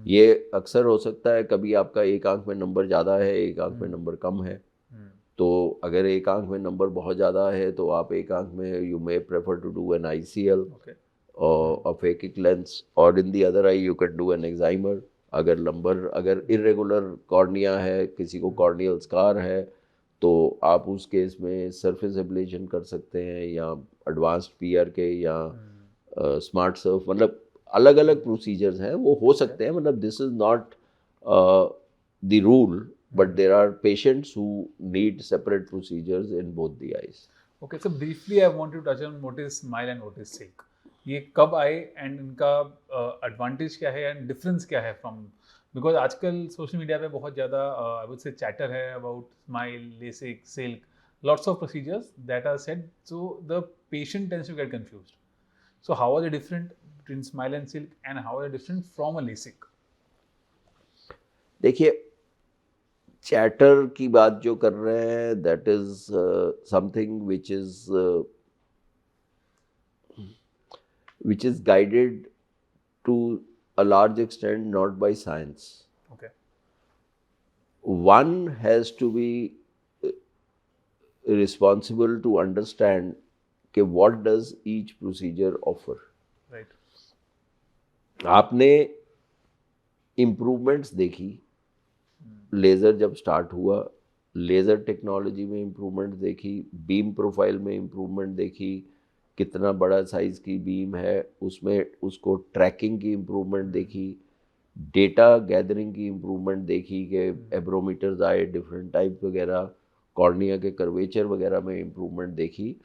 ये अक्सर हो सकता है, कभी आपका एक आंख में नंबर ज़्यादा है, एक आंख में नंबर कम है। तो अगर एक आंख में नंबर बहुत ज़्यादा है तो आप एक आंख में you may prefer to do an ICL और अ phakic lens, और in the other eye you can do an excimer. अगर इरेगुलर कॉर्निया है, किसी को कॉर्नियल स्कार है, तो आप उस केस में सरफेस एब्लेशन कर सकते हैं, या एडवांस्ड PRK या स्मार्ट सर्फ, मतलब अलग अलग प्रोसीजर्स हैं, वो हो सकते हैं। मतलब this is not the rule, but there are patients who need separate procedures in both the eyes. Okay, so briefly I want to touch on what is SMILE and what is Silk. ये कब आए and इनका advantage क्या है and difference क्या है from, because आजकल social media पे बहुत ज़्यादा I would say chatter है about SMILE, LASIK, Silk, lots of procedures that are said, so the patient tends to get confused. So how are they different between SMILE and Silk, and how are they different from a LASIK? देखिए, chatter की बात जो कर रहे हैं, that is something which is guided to a large extent not by science. Okay. One has to be responsible to understand कि what does each procedure offer. Right. आपने improvements देखी, लेज़र जब स्टार्ट हुआ, लेज़र टेक्नोलॉजी में improvement देखी, beam profile में improvement देखी, कितना बड़ा साइज़ की बीम है उसमें उसको ट्रैकिंग की इम्प्रूवमेंट देखी, डेटा गैदरिंग की इम्प्रूवमेंट देखी कि एब्रोमीटर्स आए डिफरेंट टाइप वगैरह, कॉर्निया के कर्वेचर वगैरह में इम्प्रूवमेंट देखी।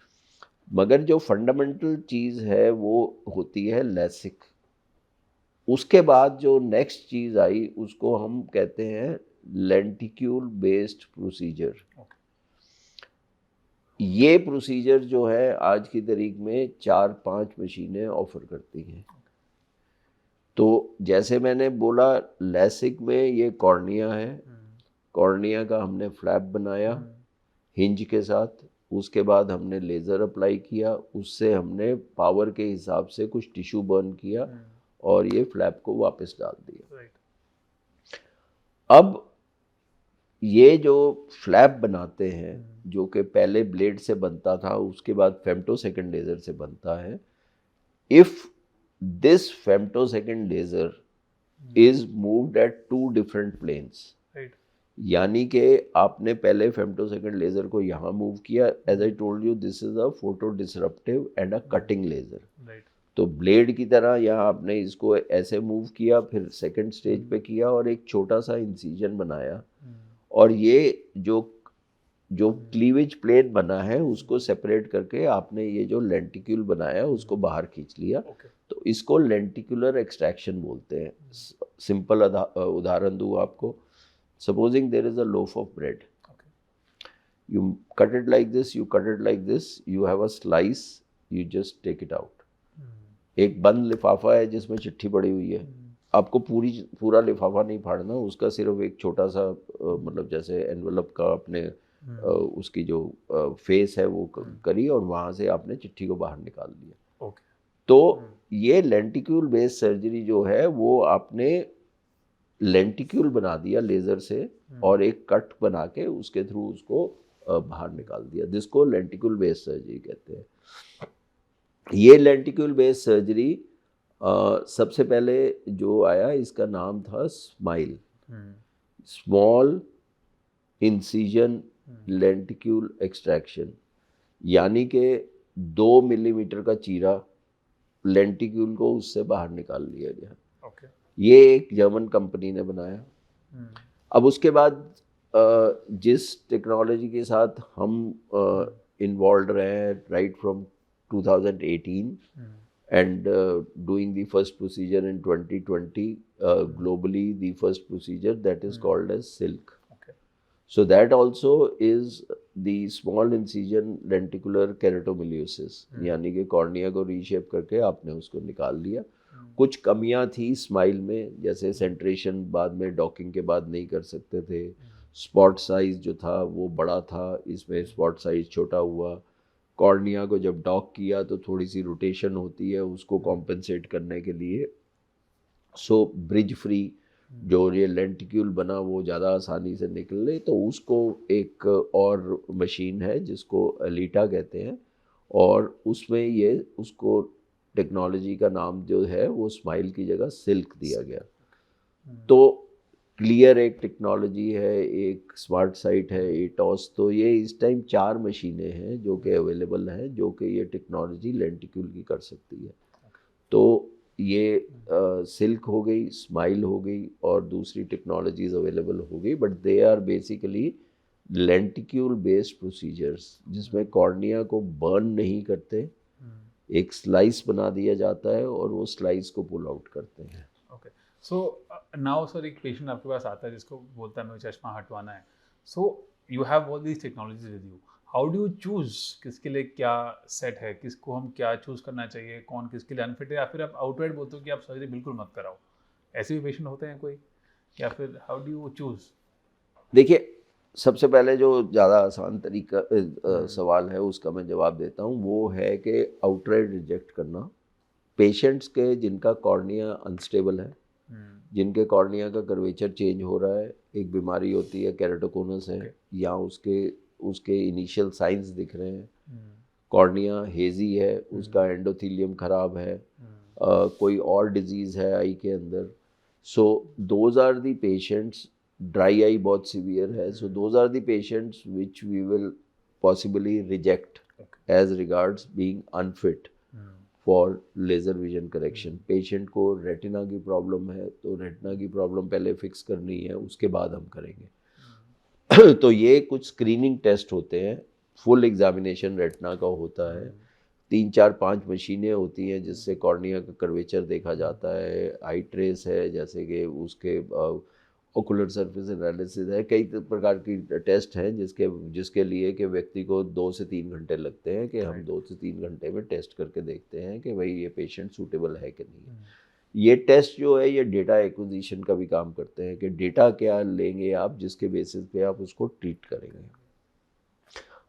मगर जो फंडामेंटल चीज़ है वो होती है लैसिक। उसके बाद जो नेक्स्ट चीज़ आई उसको हम कहते हैं लेंटिक्यूल बेस्ड प्रोसीजर। ये प्रोसीजर जो है आज की तारीख में 4-5 मशीनें ऑफर करती हैं। तो जैसे मैंने बोला, लैसिक में ये कॉर्निया है, कॉर्निया का हमने फ्लैप बनाया हिंज के साथ, उसके बाद हमने लेज़र अप्लाई किया, उससे हमने पावर के हिसाब से कुछ टिश्यू बर्न किया और ये फ्लैप को वापस डाल दिया। अब ये जो फ्लैप बनाते हैं, जो कि पहले ब्लेड से बनता था, उसके बाद फेम्टोसेकंड लेज़र से बनता है। If this femtosecond laser is moved at 2 different planes, यानी कि आपने पहले फेम्टोसेकंड लेज़र को यहाँ मूव किया, as I told you this is a photo disruptive and a cutting laser. तो ब्लेड की तरह यहाँ आपने इसको ऐसे मूव किया, फिर सेकंड स्टेज पे किया और एक छोटा सा इंसिजन बनाया, और ये जो क्लीवेज प्लेन बना है उसको सेपरेट करके आपने ये जो लेंटिक्यूल बनाया उसको बाहर खींच लिया। तो इसको लेंटिकुलर एक्सट्रैक्शन बोलते हैं। सिंपल उदाहरण दूँ आपको, supposing there is a loaf of bread, you cut it like this, you cut it like this, you have a slice, you just take it out। एक बंद लिफाफा है जिसमें चिट्ठी पड़ी हुई है, आपको पूरा लिफाफा नहीं फाड़ना, उसका सिर्फ एक छोटा सा मतलब जैसे एनवेलप का आपने उसकी जो फेस है वो करी और वहाँ से आपने चिट्ठी को बाहर निकाल दिया। तो ये लेंटिक्यूल बेस्ड सर्जरी जो है वो आपने लेंटिक्यूल बना दिया लेज़र से और एक कट बना के उसके थ्रू उसको बाहर निकाल दिया, जिसको लेंटिक्यूल बेस्ड सर्जरी कहते हैं। ये लेंटिक्यूल बेस्ड सर्जरी सबसे पहले जो आया इसका नाम था smile, small incision lenticule extraction, यानी कि 2 मिलीमीटर का चीरा लेंटिक्यूल को उससे बाहर निकाल लिया गया। ये एक जर्मन कंपनी ने बनाया। अब उसके बाद जिस टेक्नोलॉजी के साथ हम इन्वॉल्व रहे हैं right from 2018 and doing the first procedure in 2020 globally, the first procedure that is called as silk. So that also is the small incision lenticular keratomeliosis, यानी कि कॉर्निया को रीशेप करके आपने उसको निकाल लिया। कुछ कमियां थी स्माइल में, जैसे सेंट्रेशन बाद में डॉकिंग के बाद नहीं कर सकते थे, स्पॉट साइज जो था वो बड़ा था, इसमें स्पॉट साइज छोटा हुआ, कॉर्निया को जब डॉक किया तो थोड़ी सी रोटेशन होती है उसको कॉम्पेंसेट करने के लिए। सो ब्रिज फ्री जो ये लेंटिक्यूल बना वो ज़्यादा आसानी से निकले, तो उसको एक और मशीन है जिसको एलिटा कहते हैं, और उसमें ये उसको टेक्नोलॉजी का नाम जो है वो स्माइल की जगह सिल्क दिया गया। तो क्लियर एक टेक्नोलॉजी है, एक स्मार्ट साइट है एटॉस। तो ये इस टाइम 4 मशीनें हैं जो कि अवेलेबल हैं जो कि ये टेक्नोलॉजी लेंटिक्यूल की कर सकती है। तो ये सिल्क हो गई, स्माइल हो गई और दूसरी टेक्नोलॉजीज अवेलेबल हो गई, but they are basically lenticule based procedures जिसमें कॉर्निया को बर्न नहीं करते, एक स्लाइस बना दिया जाता है और वो स्लाइस को पुल आउट करते हैं। ओके, सो नाउ सर एक पेशेंट आपके पास आता है जिसको बोलता है मुझे चश्मा हटवाना है। So you have all these technologies with you, how do you choose किसके लिए क्या सेट है, किसको हम क्या चूज करना चाहिए, कौन किसके लिए अनफिट है, या फिर आप आउटराइट बोलते हो कि आप सर्जरी बिल्कुल मत कराओ? ऐसे भी पेशेंट होते हैं कोई, या फिर हाउ डू यू चूज? देखिए, सबसे पहले जो ज़्यादा आसान तरीका सवाल है उसका मैं जवाब देता हूँ, वो है कि आउटराइट रिजेक्ट करना पेशेंट्स के जिनका कॉर्निया अनस्टेबल है, जिनके कॉर्निया का कर्वेचर चेंज हो रहा है, एक बीमारी होती है केराटोकोनस है, या उसके इनिशियल साइंस दिख रहे हैं, कॉर्निया हेजी है, उसका एंडोथीलियम खराब है, कोई और डिजीज़ है आई के अंदर। So those are the patients, dry eye बहुत सीवियर है, so those are the patients which we will possibly reject as regards being unfit for laser vision correction. Patient को रेटिना की प्रॉब्लम है तो retina की problem पहले fix करनी है, उसके बाद हम करेंगे। तो ये कुछ स्क्रीनिंग टेस्ट होते हैं, फुल एग्जामिनेशन रेटिना का होता है, 3-4-5 मशीनें होती हैं जिससे कॉर्निया का कर्वेचर देखा जाता है, आई ट्रेस है जैसे कि उसके ओकुलर सरफेस एनालिसिस है, कई प्रकार की टेस्ट हैं जिसके लिए कि व्यक्ति को 2 से 3 घंटे लगते हैं कि हम 2 से 3 घंटे में टेस्ट करके देखते हैं कि भाई ये पेशेंट सूटेबल है कि नहीं है। ये टेस्ट जो है ये डेटा एक्विजिशन का भी काम करते हैं कि डेटा क्या लेंगे आप जिसके बेसिस पे आप उसको ट्रीट करेंगे।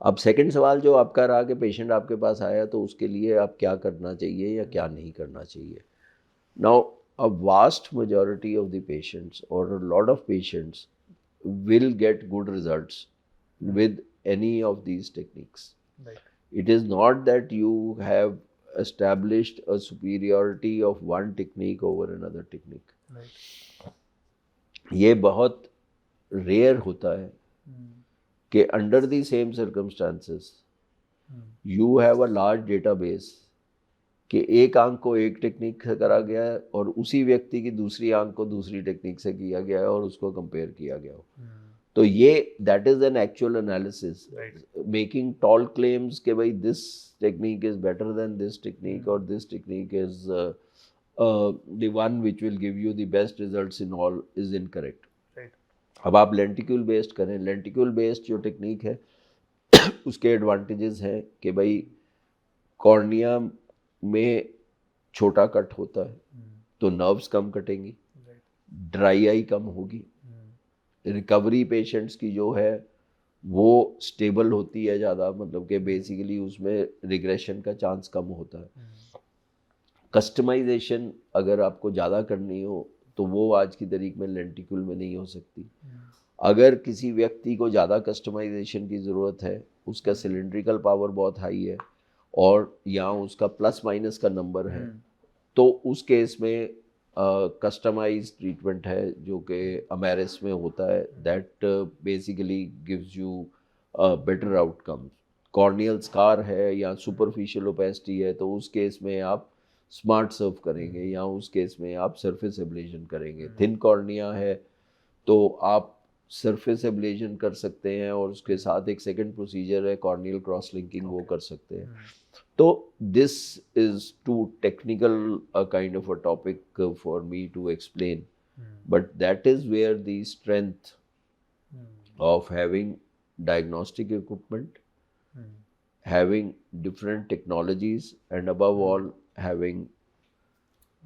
अब सेकंड सवाल जो आपका रहा कि पेशेंट आपके पास आया तो उसके लिए आप क्या करना चाहिए या क्या नहीं करना चाहिए। Now a vast majority of the patients or a lot of patients will get good results with any of these techniques. Right. It is not that you have established a superiority of one technique over another technique. Right. ये बहुत rare होता है कि under the same circumstances you have a large database कि एक आंख को एक टेक्निक से करा गया है और उसी व्यक्ति की दूसरी आंख को दूसरी टेक्निक से किया गया है और उसको कंपेयर किया गया हो। तो ये that is an actual analysis. Making tall claims कि भाई this technique is better than this technique और this technique is the one which will give you the best results in all is incorrect. अब आप lenticule based करें, lenticule based जो technique है उसके advantages हैं कि भाई कॉर्निया में छोटा कट होता है तो नर्व्स कम कटेंगी, ड्राई आई कम होगी, रिकवरी पेशेंट्स की जो है वो स्टेबल होती है ज़्यादा, मतलब कि बेसिकली उसमें रिग्रेशन का चांस कम होता है। कस्टमाइजेशन अगर आपको ज़्यादा करनी हो तो वो आज की तारीख में लेंटिक्यूल में नहीं हो सकती। अगर किसी व्यक्ति को ज़्यादा कस्टमाइजेशन की ज़रूरत है, उसका सिलेंड्रिकल पावर बहुत हाई है और यहाँ उसका प्लस माइनस का नंबर है, तो उस केस में कस्टमाइज ट्रीटमेंट है जो कि अमेरिस में होता है, that basically gives you better outcome. Corneal scar है या सुपरफिशियल ओपेसिटी है तो उस केस में आप स्मार्ट सर्व करेंगे या उस केस में आप सरफेस एब्लेशन करेंगे। थिन कॉर्निया है तो आप सरफेस एब्लेशन कर सकते हैं और उसके साथ एक सेकंड प्रोसीजर है कॉर्नियल क्रॉस लिंकिंग, वो कर सकते हैं। तो this is too technical kind of a topic for me to explain, but that is where the strength of having diagnostic equipment, having different technologies, and above all having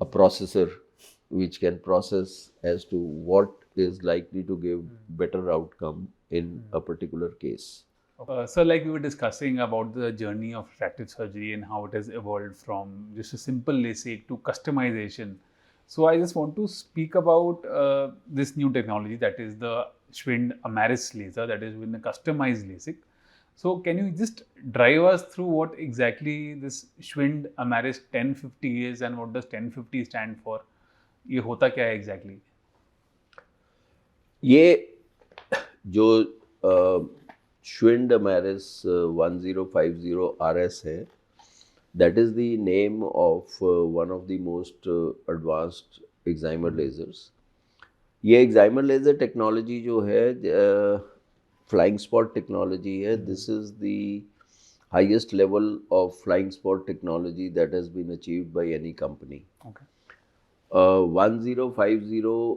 a processor which can process as to what is likely to give better outcome in a particular case. So like we were discussing about the journey of refractive surgery and how it has evolved from just a simple LASIK to customization. So I just want to speak about this new technology, that is the Schwind Amaris laser, that is with a customized LASIK. So can you just drive us through what exactly this Schwind Amaris 1050 is and what does 1050 stand for? ये होता क्या है exactly? ये जो Schwind Amaris 1050 RS है, that is the name of one of the most advanced excimer lasers. ये excimer laser technology जो है फ्लाइंग स्पॉट टेक्नोलॉजी है। This is the highest level of flying spot technology that has been achieved by any company. 1050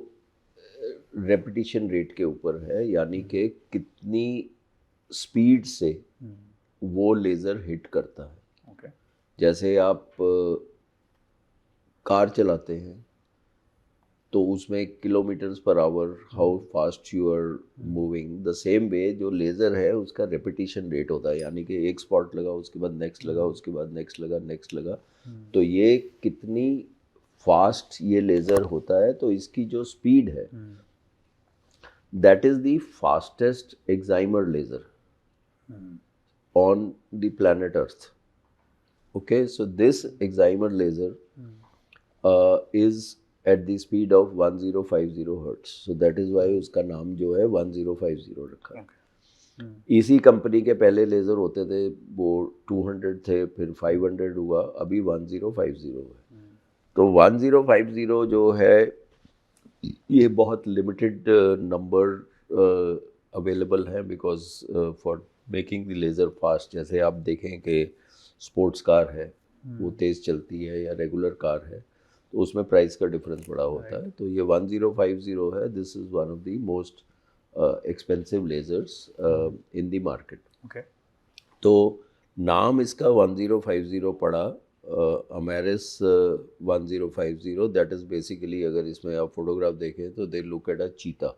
repetition rate के ऊपर है, यानी कि कितनी स्पीड से वो लेज़र हिट करता है। जैसे आप कार चलाते हैं तो उसमें kilometres per hour how fast you are moving, the same way जो लेज़र है उसका रेपिटिशन रेट होता है, यानी कि एक स्पॉट लगा उसके बाद नेक्स्ट लगा उसके बाद नेक्स्ट लगा नेक्स्ट लगा, तो ये कितनी फास्ट ये लेज़र होता है। तो इसकी जो स्पीड है that is the fastest excimer laser on the planet earth. Okay, so this excimer laser is at the speed of 1050 hertz, so that is why उसका नाम जो है 1050 रखा है। इसी कंपनी के पहले लेज़र होते थे वो 200 थे, फिर 500 हुआ, अभी 1050 है। तो 1050 जो है ये बहुत लिमिटेड नंबर अवेलेबल है because for making the laser fast. जैसे आप देखें कि स्पोर्ट्स कार है वो तेज़ चलती है या रेगुलर कार है, तो उसमें प्राइस का डिफरेंस बड़ा होता है। तो ये 1050 है, this is one of the most expensive lasers in the market. Okay. तो नाम इसका 1050 पड़ा, अमेरिस 1050, दैट इज़ बेसिकली, अगर इसमें आप फोटोग्राफ देखें तो दे लुक एट अ चीता।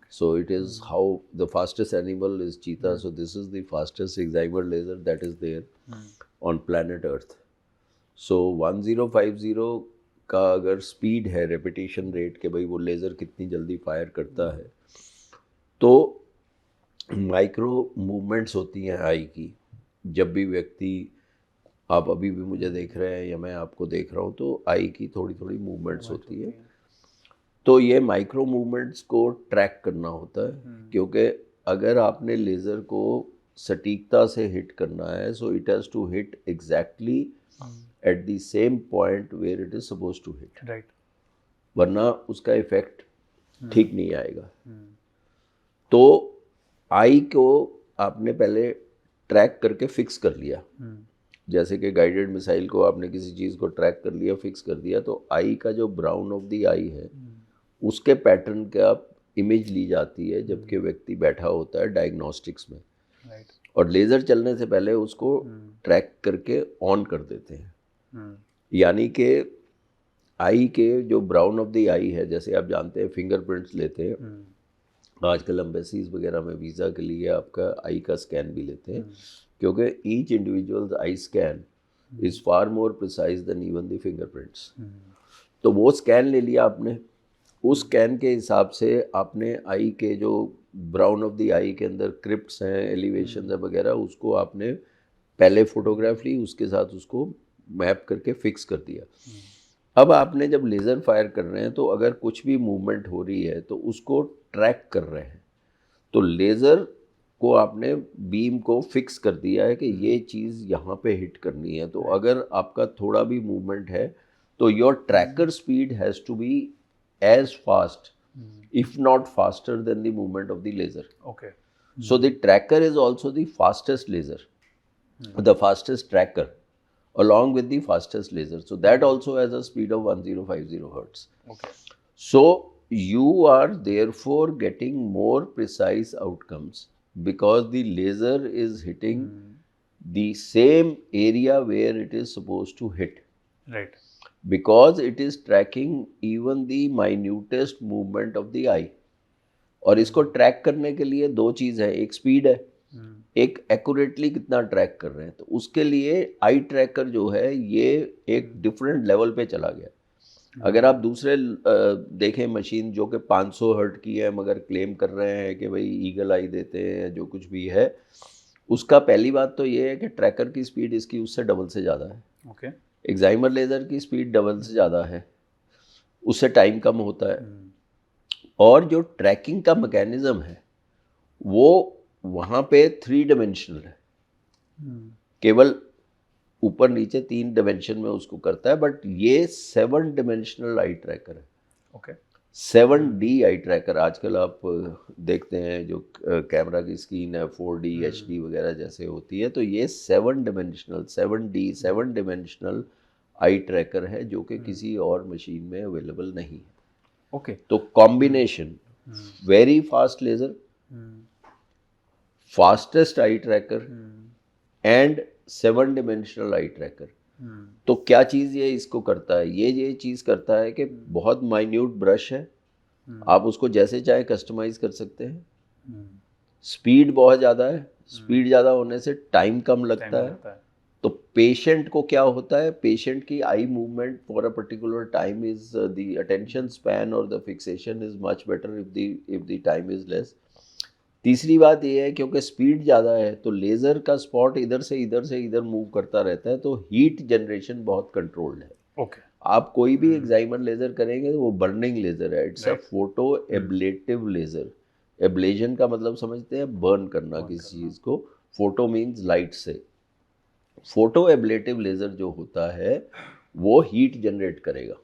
So it is how the fastest animal is cheetah. So this is the fastest excimer laser that is there on planet Earth. So 1050 का अगर speed है, repetition rate के भाई वो laser कितनी जल्दी fire करता है, तो माइक्रो मूवमेंट्स होती हैं आई की। जब भी व्यक्ति, आप अभी भी मुझे देख रहे हैं या मैं आपको देख रहा हूँ, तो आई की थोड़ी थोड़ी मूवमेंट्स होती है। तो ये माइक्रो मूवमेंट्स को ट्रैक करना होता है, क्योंकि अगर आपने लेज़र को सटीकता से हिट करना है, so it has to hit exactly at the same point where it is suppose to hit, right, वरना उसका इफेक्ट ठीक नहीं आएगा। तो आई को आपने पहले ट्रैक करके फिक्स कर लिया, जैसे कि गाइडेड मिसाइल को आपने किसी चीज़ को ट्रैक कर लिया, फिक्स कर दिया, तो आई का जो ब्राउन ऑफ द आई है उसके पैटर्न का इमेज ली जाती है जबकि व्यक्ति बैठा होता है डायग्नोस्टिक्स में, राइट, और लेज़र चलने से पहले उसको ट्रैक करके ऑन कर देते हैं। यानी कि आई के जो ब्राउन ऑफ द आई है, जैसे आप जानते हैं फिंगरप्रिंट्स लेते हैं आजकल एम्बेसीज वगैरह में, वीज़ा के लिए आपका आई का स्कैन भी लेते हैं, क्योंकि each individual eye scan is far more precise than even the fingerprints. तो वो स्कैन ले लिया आपने, उस स्कैन के हिसाब से आपने आई के जो ब्राउन ऑफ द आई के अंदर क्रिप्ट्स हैं, एलिवेशन है वगैरह, उसको आपने पहले फोटोग्राफ ली, उसके साथ उसको मैप करके फिक्स कर दिया। अब आपने जब लेज़र फायर कर रहे हैं तो अगर कुछ भी मूवमेंट हो रही है तो उसको ट्रैक कर रहे हैं, तो लेज़र को आपने बीम को फिक्स कर दिया है कि ये चीज़ यहाँ पे हिट करनी है। तो अगर आपका थोड़ा भी मूवमेंट है तो your tracker speed has to be as fast, if not faster than the movement of the laser. Okay. So the tracker is also the fastest laser, the fastest tracker, along with the fastest laser. So that also has a speed of 1050 hertz. Okay. So you are therefore getting more precise outcomes because the laser is hitting the same area where it is supposed to hit. Right. Because it is tracking even the minutest movement of the eye. और इसको track करने के लिए दो चीज़ है, एक speed है, एक एक्यूरेटली कितना ट्रैक कर रहे हैं। तो उसके लिए आई ट्रैकर जो है ये एक डिफरेंट लेवल पे चला गया। अगर आप दूसरे देखें मशीन जो कि 500 हर्ट की है मगर क्लेम कर रहे हैं कि भाई ईगल आई देते हैं, जो कुछ भी है, उसका पहली बात तो ये है कि ट्रैकर की स्पीड इसकी उससे डबल से ज़्यादा है। Okay. एक्साइमर लेज़र की स्पीड डबल से ज़्यादा है, उससे टाइम कम होता है, और जो ट्रैकिंग का मैकेनिज़्म है वो वहाँ पे 3 डायमेंशनल है, केवल ऊपर नीचे 3 डायमेंशन में उसको करता है, बट ये 7 डायमेंशनल आई ट्रैकर है। ओके। 7D आई ट्रैकर आजकल आप देखते हैं जो कैमरा की स्क्रीन है 4D HD वगैरह जैसे होती है, तो ये 7 डायमेंशनल आई ट्रैकर है जो कि किसी और मशीन में अवेलेबल नहीं है। ओके। तो combination very fast laser, fastest eye tracker and 7 dimensional eye tracker. तो क्या चीज़ ये इसको करता है, ये चीज़ करता है कि बहुत माइन्यूट ब्रश है, आप उसको जैसे चाहे कस्टमाइज कर सकते हैं। स्पीड बहुत ज़्यादा है, स्पीड ज़्यादा होने से टाइम कम लगता है। तो पेशेंट को क्या होता है, पेशेंट की eye movement for a particular time is the attention span और the fixation is much better if the time is less. तीसरी बात ये है क्योंकि स्पीड ज़्यादा है तो लेज़र का स्पॉट इधर से इधर मूव करता रहता है, तो हीट जनरेशन बहुत कंट्रोल्ड है। ओके। आप कोई भी एक्साइमर लेज़र करेंगे तो वो बर्निंग लेज़र है, it's a photo ablative laser. Ablation का मतलब समझते हैं बर्न करना किसी चीज़ को, फोटो मीन्स लाइट से। फोटो एब्लेटिव लेज़र जो होता है वो हीट जनरेट करेगा।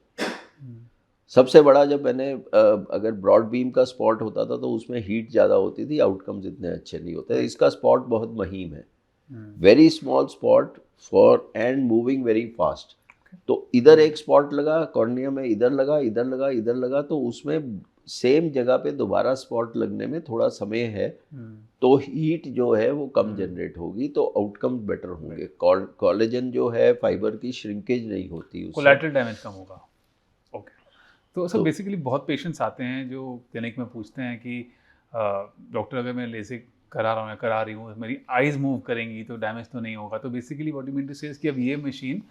सबसे बड़ा जब मैंने अगर ब्रॉड बीम का स्पॉट होता था तो उसमें हीट ज़्यादा होती थी, आउटकम्स इतने अच्छे नहीं होते। इसका स्पॉट बहुत महीन है, very small spot for and moving very fast. तो इधर एक स्पॉट लगा कॉर्निया में, इधर लगा, इधर लगा, इधर लगा, तो उसमें सेम जगह पे दोबारा स्पॉट लगने में थोड़ा समय है, तो हीट जो है वो कम जनरेट होगी, तो आउटकम बेटर होंगे। कोलेजन जो है फाइबर की श्रिंकेज नहीं होती, उससे कोलैटरल डैमेज कम होगा। ओके, तो सर तो बेसिकली बहुत पेशेंट्स आते हैं जो क्लिनिक में पूछते हैं कि डॉक्टर अगर मैं लेसिक करा रहा हूँ या करा रही हूँ, मेरी आईज मूव करेंगी तो डैमेज तो नहीं होगा। तो basically what you mean to say कि अब ये मशीन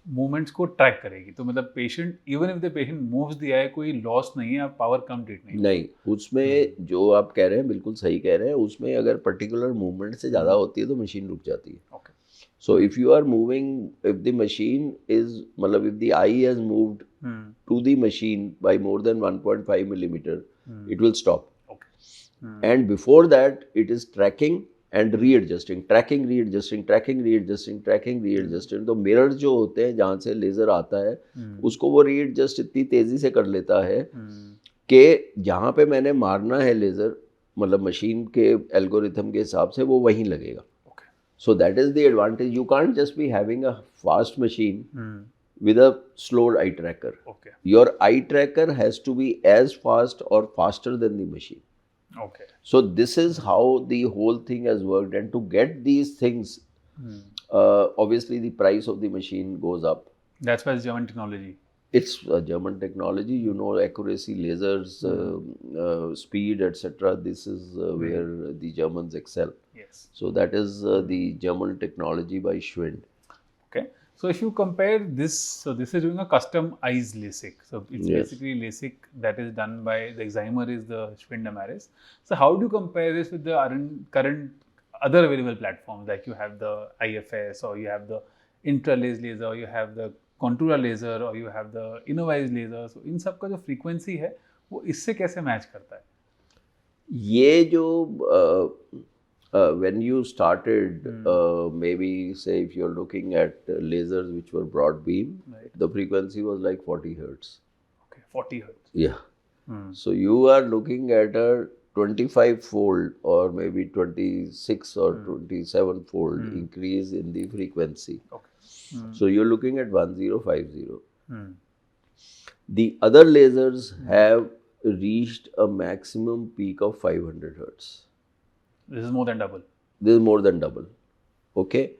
मूवमेंट्स को ट्रैक करेगी, तो मतलब patient even if the patient moves the eye कोई लॉस नहीं है, आप पावर कम ट्रीट नहीं नहीं, उसमें जो आप कह रहे हैं बिल्कुल सही कह रहे हैं, उसमें अगर पर्टिकुलर मूवमेंट से ज़्यादा होती है तो मशीन रुक जाती है। Okay, So if you are moving, if the machine is, मतलब if the eye has moved to the machine by more than 1.5 millimeter, it will stop. Okay, And before that, it is tracking and readjusting, tracking, readjusting, tracking, readjusting, tracking, readjusting. तो mirror जो होते हैं जहाँ से laser आता है, उसको वो readjust इतनी तेज़ी से कर लेता है कि जहाँ पे मैंने मारना है लेज़र, मतलब मशीन के एल्गोरिथम के हिसाब से वो वहीं लगेगा। So that is the advantage. You can't just be having a fast machine with a slow eye tracker. Okay. Your eye tracker has to be as fast or faster than the machine. Okay. So this is how the whole thing has worked. And to get these things, obviously the price of the machine goes up. That's why it's German technology. It's a German technology, you know, accuracy, lasers, speed, etc. This is where the Germans excel. Yes. So that is the German technology by Schwind. Okay. So if you compare this, so this is doing a custom eyes LASIK. So it's Yes. basically LASIK that is done by the examiner is the Schwind Amaris. So how do you compare this with the current other available platforms, like you have the IFS or you have the intralaser laser or you have the contour laser or you have the Innovize laser? So इन सब का जो frequency है वो इससे कैसे match करता है? ये जो when you started, maybe say if you're looking at lasers which were broad beam, Right. the frequency was like 40 hertz. Okay, 40 hertz. Yeah. So you are looking at a 25-fold or maybe 26 or 27-fold increase in the frequency. Okay. So you're looking at 1050. The other lasers have reached a maximum peak of 500 hertz. This is more than double. This is more than double. Okay.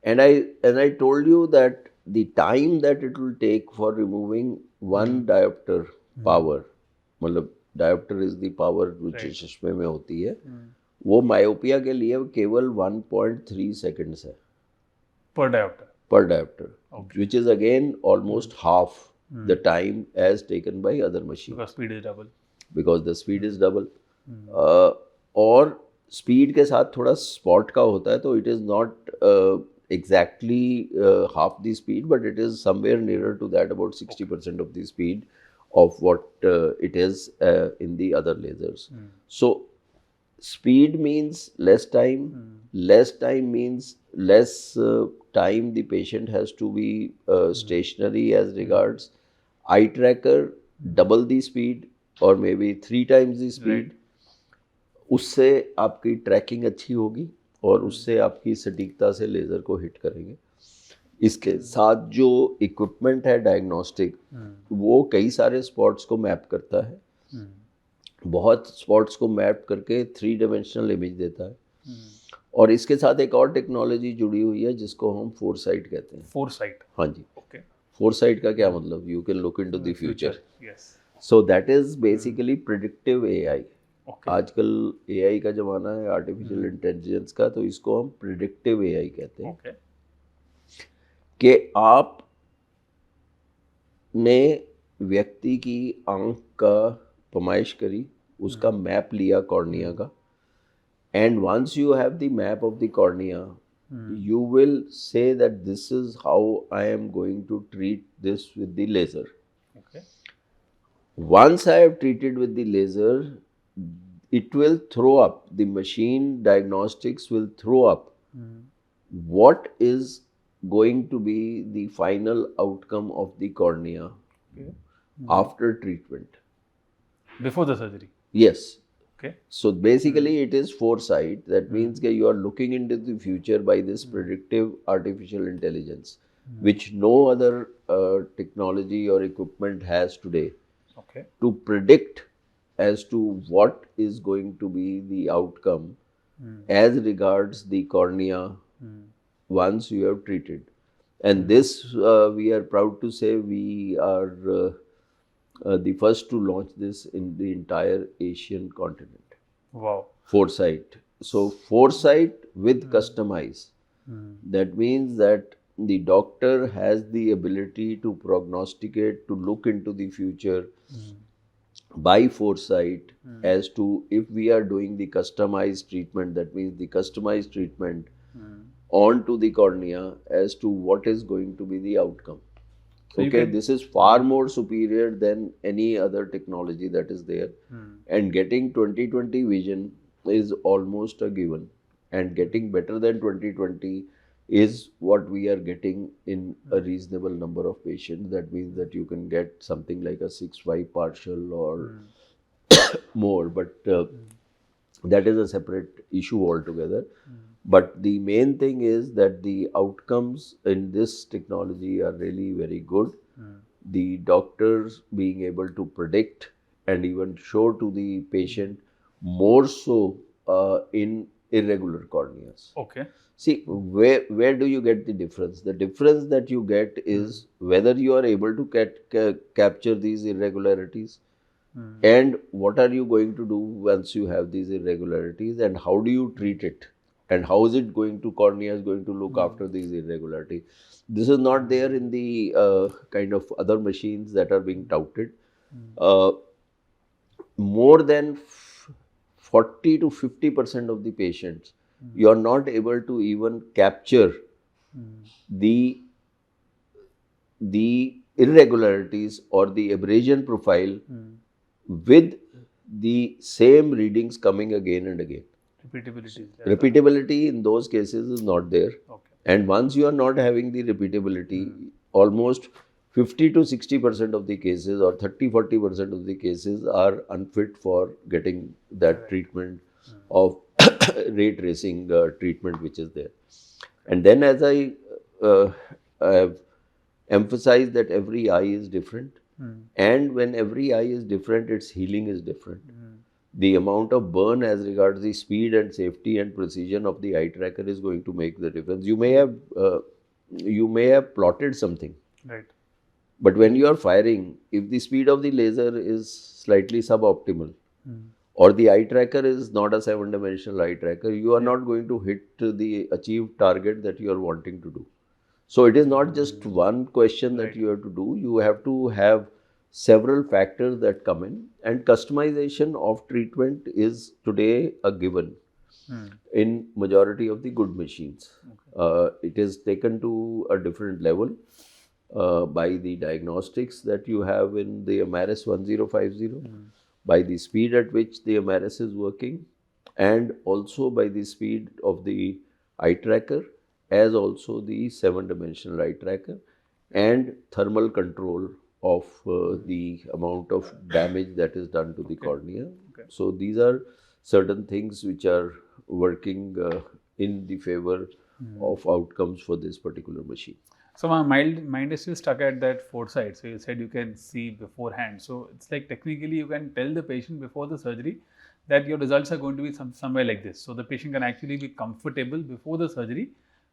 And I told you that the time that it will take for removing one diopter power, मतलब diopter is the power which चश्मे में होती है, वो myopia के लिए केवल 1.3 seconds है Per diopter. per diopter, which is again almost half the time as taken by other machines. Because speed is double. Because the speed is double. और स्पीड के साथ थोड़ा स्पॉट का होता है, तो it is not exactly half the speed, but it is somewhere nearer to that, about 60% of the speed of what it is in the other lasers. So speed means less time. Less time means less time the patient has to be stationary as regards. Eye tracker, double the speed or maybe 3 times the speed. Right. उससे आपकी trekking अच्छी होगी और उससे आपकी सटीकता से laser को हिट करेंगे। इसके साथ जो इक्विपमेंट है डायग्नोस्टिक, वो कई सारे स्पॉट्स को मैप करता है, बहुत स्पॉट्स को मैप करके 3 डायमेंशनल इमेज देता है। और इसके साथ एक और टेक्नोलॉजी जुड़ी हुई है जिसको हम फोरसाइट कहते हैं। फोरसाइट? हाँ जी। ओके। फोरसाइट का क्या मतलब? You can look into the future. Yes. So that is basically predictive AI. Okay. आजकल एआई का ज़माना है, आर्टिफिशियल इंटेलिजेंस का, तो इसको हम प्रेडिक्टिव एआई कहते हैं। Okay. कि आप ने व्यक्ति की आँख का पैमाइश करी, उसका मैप लिया कॉर्निया का, and once you have the map of the cornea, you will say that this is how I am going to treat this with the laser. Okay. Once I have treated with the laser, it will throw up, the machine diagnostics will throw up what is going to be the final outcome of the cornea after treatment. Before the surgery? Yes. Okay. So basically it is foresight. That means that you are looking into the future by this predictive artificial intelligence. which no other technology or equipment has today, Okay. to predict as to what is going to be the outcome as regards the cornea once you have treated. And this, we are proud to say, we are the first to launch this in the entire Asian continent. Wow. Foresight. So, foresight with customize. That means that the doctor has the ability to prognosticate, to look into the future by foresight as to if we are doing the customized treatment, that means the customized treatment onto the cornea as to what is going to be the outcome. So you Okay, can- this is far more superior than any other technology that is there. And getting 20/20 vision is almost a given. And getting better than 20/20 is what we are getting in a reasonable number of patients. That means that you can get something like a 6/5 partial or more, but that is a separate issue altogether. But the main thing is that the outcomes in this technology are really very good. The doctors being able to predict and even show to the patient more so in irregular corneas. Okay. See, where do you get the difference? The difference that you get is whether you are able to capture these irregularities, and what are you going to do once you have these irregularities, and how do you treat it, and how is it going to, cornea is going to look after these irregularities. This is not there in the kind of other machines that are being touted. More than 40 to 50% of the patients, you are not able to even capture the irregularities or the abrasion profile with the same readings coming again and again. Repeatability. is there. Repeatability in those cases is not there. Okay. And once you are not having the repeatability, almost 50 to 60% of the cases or 30-40% of the cases are unfit for getting that treatment of ray tracing treatment which is there. And then, as I have emphasized, that every eye is different, and when every eye is different, its healing is different. The amount of burn as regards the speed and safety and precision of the eye tracker is going to make the difference. You may have plotted something, Right. but when you are firing, if the speed of the laser is slightly suboptimal, or the eye tracker is not a 7-dimensional eye tracker, you are not going to hit the achieved target that you are wanting to do. So it is not just one question that you have to do. You have to have several factors that come in, and customization of treatment is today a given in majority of the good machines. It is taken to a different level by the diagnostics that you have in the Amaris 1050, by the speed at which the Amaris is working, and also by the speed of the eye tracker, as also the 7-dimensional eye tracker, and thermal control of the amount of damage that is done to the cornea. So these are certain things which are working in the favor of outcomes for this particular machine. So my mind is still stuck at that foresight. So you said you can see beforehand. So it's like technically you can tell the patient before the surgery that your results are going to be somewhere like this. So the patient can actually be comfortable before the surgery,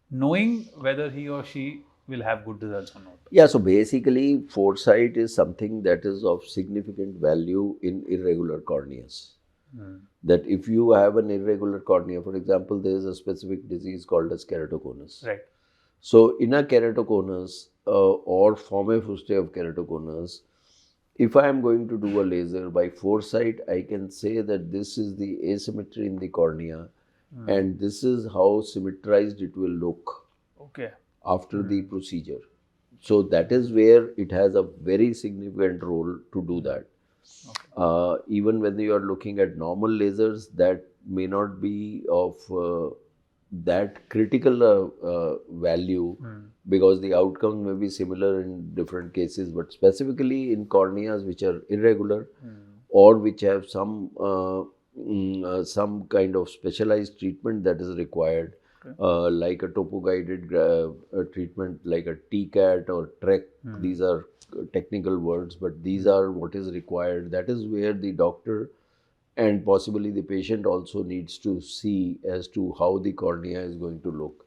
knowing whether he or she will have good results or not. Yeah, so basically foresight is something that is of significant value in irregular corneas. That if you have an irregular cornea, for example, there is a specific disease called as keratoconus. Right. So in a keratoconus or forme fuste of keratoconus, if I am going to do a laser, by foresight, I can say that this is the asymmetry in the cornea, and this is how symmetrized it will look Okay. after the procedure. So that is where it has a very significant role to do that. Even when you are looking at normal lasers, that may not be of that critical value, because the outcome may be similar in different cases, but specifically in corneas which are irregular or which have some kind of specialized treatment that is required, like a topo-guided treatment, like a TCAT or TREC. These are technical words, but these are what is required. That is where the doctor and possibly the patient also needs to see as to how the cornea is going to look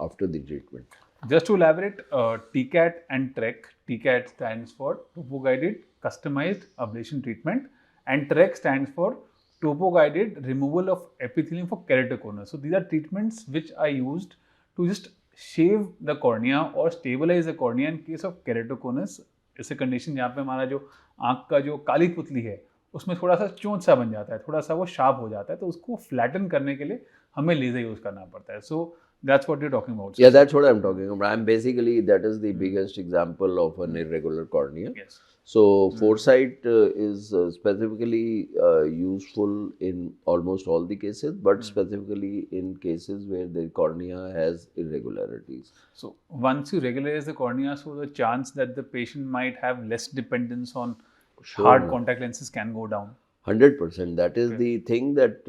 after the treatment. Just to elaborate, TCAT and TREC. TCAT stands for Topo-Guided Customized Ablation Treatment, and TREC stands for Topo-Guided Removal of Epithelium for Keratoconus. So these are treatments which are used to just shave the cornea or stabilize the cornea in case of keratoconus. इस condition जहाँ पे हमारा जो आँख का जो काली पुतली है उसमें थोड़ा सा चोंच सा बन जाता है, थोड़ा सा वो शार्प हो जाता है, तो उसको फ्लैटन करने के लिए हमें लेजर यूज़ करना पड़ता है. सो that's what you're talking about. Yeah, that's what I'm talking about. I'm basically, that is the biggest example of an irregular cornea. Yes. So foresight is specifically useful in almost all the cases, but specifically in cases where the cornea has irregularities. So once you regularize the cornea, so the chance that the patient might have less dependence on hard contact lenses can go down. 100%. That is the thing that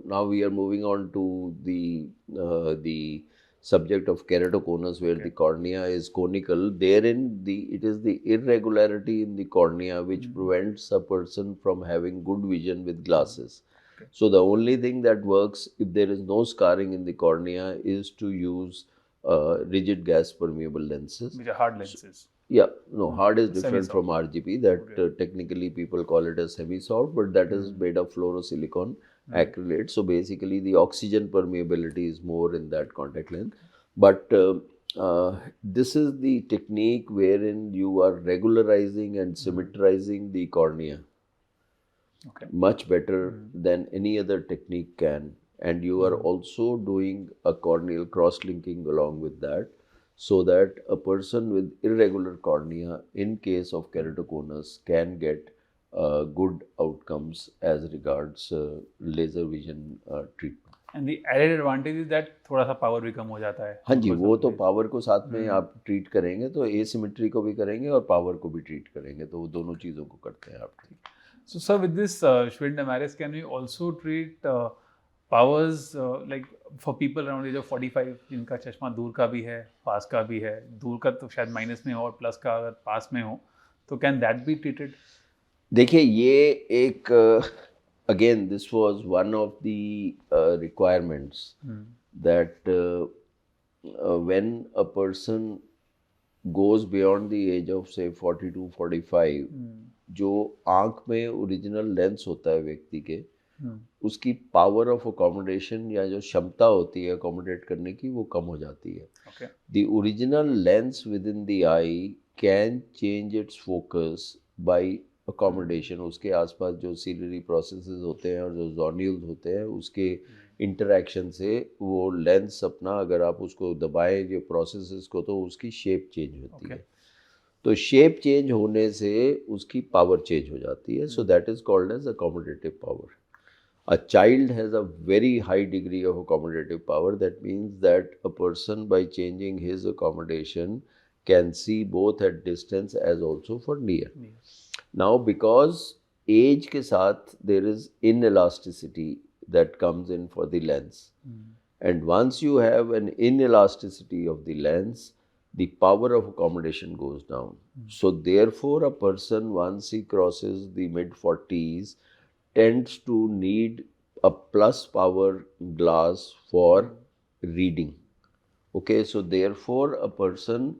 now we are moving on to the subject of keratoconus, where the cornea is conical. Therein, it is the irregularity in the cornea which prevents a person from having good vision with glasses. So the only thing that works if there is no scarring in the cornea is to use rigid gas permeable lenses. Which are hard lenses. Hard is different from RGP. That technically people call it as semi-soft, but that is made of fluorosilicon acrylate. So basically the oxygen permeability is more in that contact lens. But this is the technique wherein you are regularizing and symmetrizing the cornea much better than any other technique can. And you are also doing a corneal cross-linking along with that, so that a person with irregular cornea, in case of keratoconus, can get good outcomes as regards laser vision treatment. And the added advantage is that थोड़ा सा power भी कम हो जाता है. हाँ जी, वो तो power को साथ में आप ट्रीट करेंगे तो एसिमेट्री को भी करेंगे और पावर को भी ट्रीट करेंगे, तो वो दोनों चीज़ों को करते हैं आप. So sir, with this Schwinn-Damaris, can we also treat powers like for people around age of 45 जिनका चश्मा दूर का भी है, पास का भी है, दूर का तो शायद माइनस में हो और प्लस का अगर पास में हो, तो कैन दैट बी ट्रीटेड? देखिए, ये एक again this was one of the requirements that when a person goes beyond the age of say 42-45, जो आँख में ओरिजिनल लेंस होता है व्यक्ति के, उसकी पावर ऑफ अकोमोडेशन या जो क्षमता होती है अकोमोडेट करने की, वो कम हो जाती है. The original lens within the eye can change its focus by accommodation. उसके आसपास जो सीलरी प्रोसेसेस होते हैं और जो जोन्यूल्स होते हैं, उसके इंटरैक्शन से वो लेंस अपना, अगर आप उसको दबाएं जो प्रोसेसेस को, तो उसकी शेप चेंज होती है. तो शेप चेंज होने से उसकी पावर चेंज हो जाती है. So that is called as accommodative power. A child has a very high degree of accommodative power. That means that a person, by changing his accommodation, can see both at distance as also for near. Now, because age के साथ there is inelasticity that comes in for the lens. And once you have an inelasticity of the lens, the power of accommodation goes down. So therefore, a person, once he crosses the mid-40s, tends to need a plus power glass for reading. Okay, so therefore a person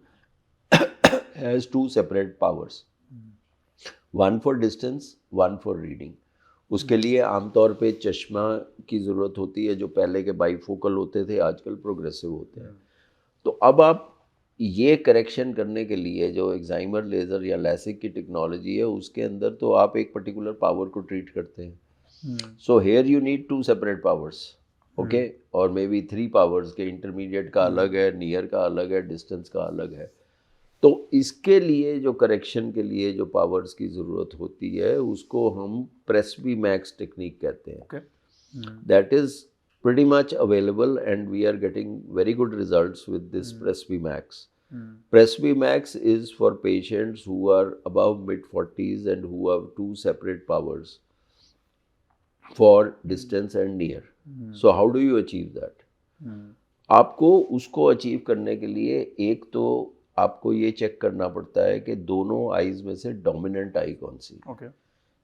has two separate powers, one for distance, one for reading. उसके लिए आमतौर पे चश्मा की ज़रूरत होती है, जो पहले के बाईफोकल होते थे, आजकल प्रोग्रेसिव होते हैं. तो अब आप ये करेक्शन करने के लिए जो एक्साइमर लेज़र या लैसिक की टेक्नोलॉजी है, उसके अंदर तो आप एक पर्टिकुलर पावर को ट्रीट करते हैं. So here you need to separate powers, okay, और मे बी 3 पावर्स के, इंटरमीडिएट का अलग है, नियर का अलग है, डिस्टेंस का अलग है. तो इसके लिए जो करेक्शन के लिए जो पावर्स की ज़रूरत होती है, उसको हम प्रेस्बी मैक्स टेक्निक कहते हैं. That is pretty much available, and we are getting very good results with this Presby Max. Presby Max is for patients who are above mid-40s and who have two separate powers for distance and near. So how do you achieve that? आपको उसको achieve करने के लिए एक तो आपको ये check करना पड़ता है कि दोनों आईज में से डोमिनेंट आई कौन सी। ओके।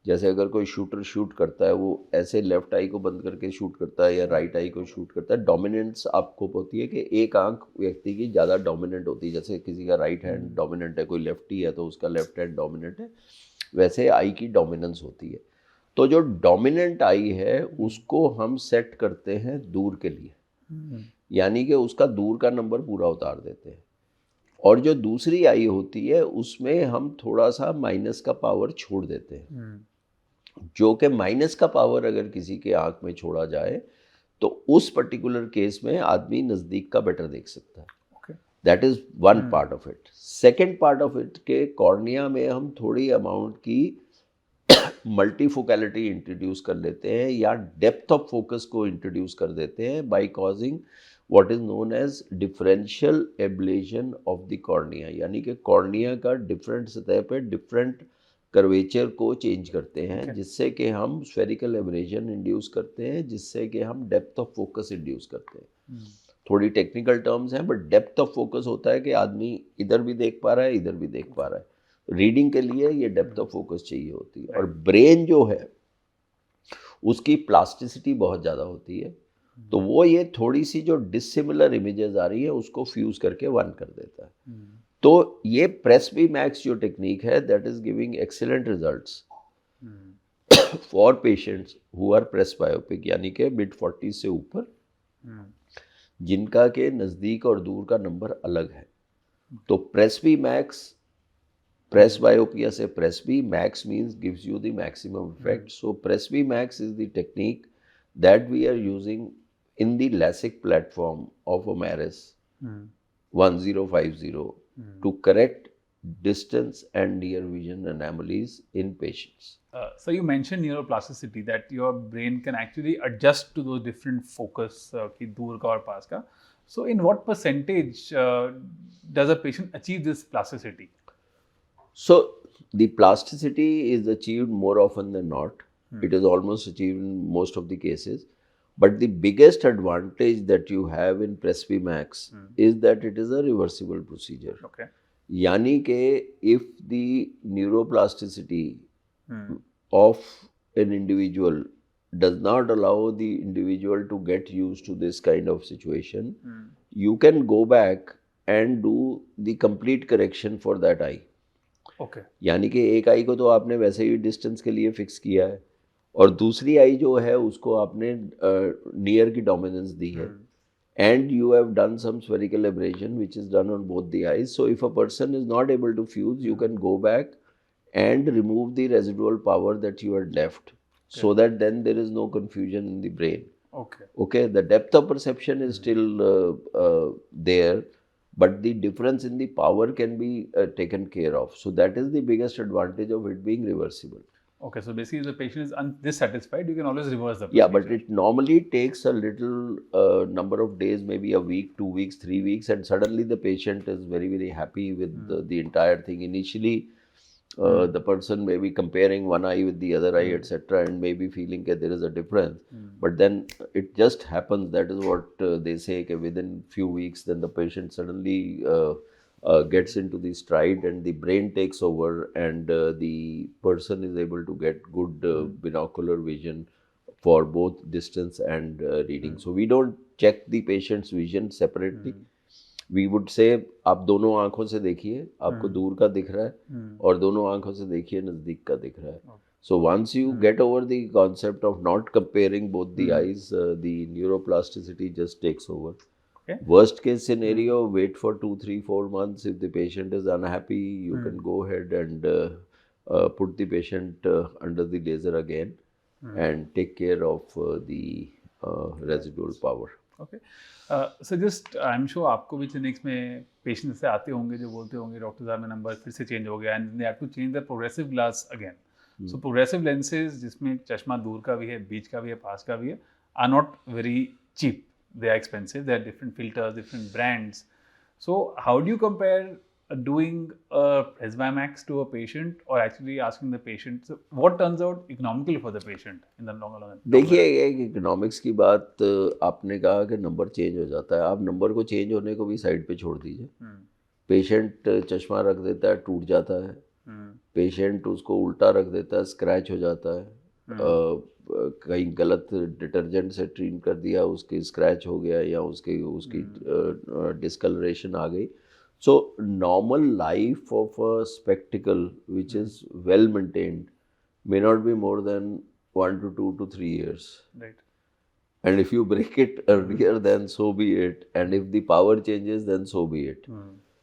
जैसे अगर कोई शूटर शूट करता है वो ऐसे लेफ्ट आई को बंद करके शूट करता है या राइट आई को शूट करता है, डोमिनेंस आपको होती है कि एक आंख व्यक्ति की ज़्यादा डोमिनेंट होती है। जैसे किसी का राइट हैंड डोमिनेंट है, कोई लेफ्टी है तो उसका लेफ्ट हैंड डोमिनेंट है, वैसे आई की डोमिनेंस होती है। तो जो डोमिनेंट आई है उसको हम सेट करते हैं दूर के लिए, यानी कि उसका दूर का नंबर पूरा उतार देते हैं। और जो दूसरी आई होती है उसमें हम थोड़ा सा माइनस का पावर छोड़ देते हैं, जो कि माइनस का पावर अगर किसी के आंख में छोड़ा जाए तो उस पर्टिकुलर केस में आदमी नज़दीक का बेटर देख सकता है। That is one part of it. Second part of it के कॉर्निया में हम थोड़ी अमाउंट की मल्टीफोकैलिटी इंट्रोड्यूस कर लेते हैं या डेप्थ ऑफ फोकस को इंट्रोड्यूस कर देते हैं by causing what is known as differential ablation of the cornea, यानी कि कॉर्निया का डिफरेंट सतह पे डिफरेंट कर्वेचर को चेंज करते हैं, जिससे कि हम स्फेरिकल एब्रेजन इंड्यूस करते हैं, जिससे कि हम डेप्थ ऑफ फोकस इंड्यूस करते हैं। थोड़ी टेक्निकल टर्म्स हैं बट डेप्थ ऑफ फोकस होता है कि आदमी इधर भी देख पा रहा है इधर भी देख पा रहा है। रीडिंग के लिए ये डेप्थ ऑफ फोकस चाहिए होती है। और ब्रेन जो है उसकी प्लास्टिसिटी बहुत ज़्यादा होती है, तो वो ये थोड़ी सी जो डिसिमिलर इमेजेस आ रही है उसको फ्यूज करके वन कर देता है। तो ये प्रेस्बी मैक्स जो टेक्निक है that is giving excellent results for patients who are presbyopic, यानी कि मिड 40 से ऊपर, जिनका के नज़दीक और दूर का नंबर अलग है। तो प्रेस्बी मैक्स, presbyopia से presby, max means gives you the maximum effect. So presby max is the technique that we are using in the LASIK platform of Omaris 1050 to correct distance and near vision anomalies in patients. So you mentioned neuroplasticity, that your brain can actually adjust to those different focus ki dur ka aur paas ka. So in what percentage does a patient achieve this plasticity? So the plasticity is achieved more often than not. It is almost achieved in most of the cases. But the biggest advantage that you have in Presby Max is that it is a reversible procedure. Okay. Yani ke if the neuroplasticity of an individual does not allow the individual to get used to this kind of situation, you can go back and do the complete correction for that eye. Okay. यानी कि एक आई को तो आपने वैसे ही distance के लिए fix किया है और दूसरी आई जो है उसको आपने नियर की डोमिनेंस दी है, and you have done some spherical abrasion which is done on both the eyes. So if a person is not able to fuse, you can go back and remove the residual power that you had left, so that then there is no confusion in the brain. Okay, the depth of perception is still there, but the difference in the power can be taken care of. So that is the biggest advantage of it being reversible. Okay, so basically if the patient is dissatisfied, you can always reverse the procedure. Yeah, but it normally takes a little number of days, maybe a week, 2 weeks, 3 weeks, and suddenly the patient is very, very happy with the entire thing. Initially, the person may be comparing one eye with the other eye, etc., and maybe feeling that there is a difference. But then it just happens. That is what they say. That within few weeks, then the patient suddenly gets into the stride, and the brain takes over, and the person is able to get good binocular vision for both distance and reading. So we don't check the patient's vision separately. We would say आप दोनों आंखों से देखिए, आपको दूर का दिख रहा है, और दोनों आंखों से देखिए नज़दीक का दिख रहा है. So once you get over the concept of not comparing both the eyes, the neuroplasticity just takes over. Worst case scenario, wait for 2, 3, 4 months. If the patient is unhappy, you can go ahead and put the patient under the laser again and take care of the residual power. Okay. So just I'm sure आपको भी clinics में patients से आते होंगे जो बोलते होंगे doctor साहब मेरा नंबर फिर से चेंज हो गया, and they have to change the progressive glass again. So progressive lenses जिसमें चश्मा दूर का भी है, बीच का भी है, पास का भी है, are not very cheap. They are expensive. There are different filters, different brands. So how do you compare doing a Presbymax to a patient or actually asking the patient? So what turns out economical for the patient in the long run? देखिए एक economics की बात आपने कहा कि number change हो जाता है, आप नंबर को चेंज होने को भी साइड पे छोड़ दीजिए। पेशेंट चश्मा रख देता है, टूट जाता है, पेशेंट उसको उल्टा रख देता है, स्क्रैच हो जाता है, कहीं गलत डिटर्जेंट से ट्रीट कर दिया, उसकी स्क्रैच हो गया या उसकी डिस्कलरेशन आ गई। So normal life of a spectacled which is well maintained may not be more than 1 to 2 to 3 years. Right. And if you break it earlier, then so be it. And if the power changes, then so be it.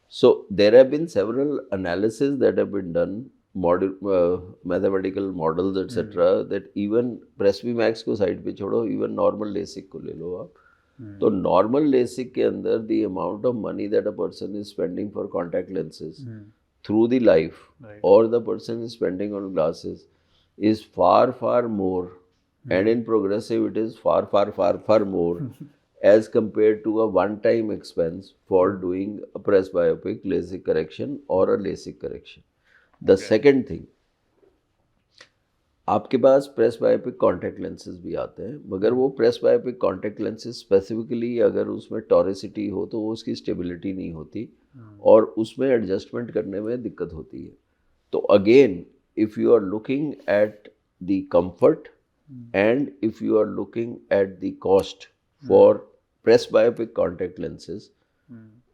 So there have been several analyses that have been done, mathematical models, etc. That even Presbymax को side पे छोड़ो, even normal LASIK को ले लो आप. तो normal LASIK के अंदर the amount of money that a person is spending for contact lenses through the life, or the person is spending on glasses, is far more, and in progressive it is far more as compared to a one-time expense for doing a presbyopic LASIK correction or a LASIK correction. The second thing, आपके पास presbyopic contact lenses भी आते हैं, मगर वो presbyopic contact lenses specifically अगर उसमें टॉरिसिटी हो तो वो उसकी स्टेबिलिटी नहीं होती और उसमें एडजस्टमेंट करने में दिक्कत होती है। तो again if you are looking at the comfort and if you are looking at the cost for presbyopic contact lenses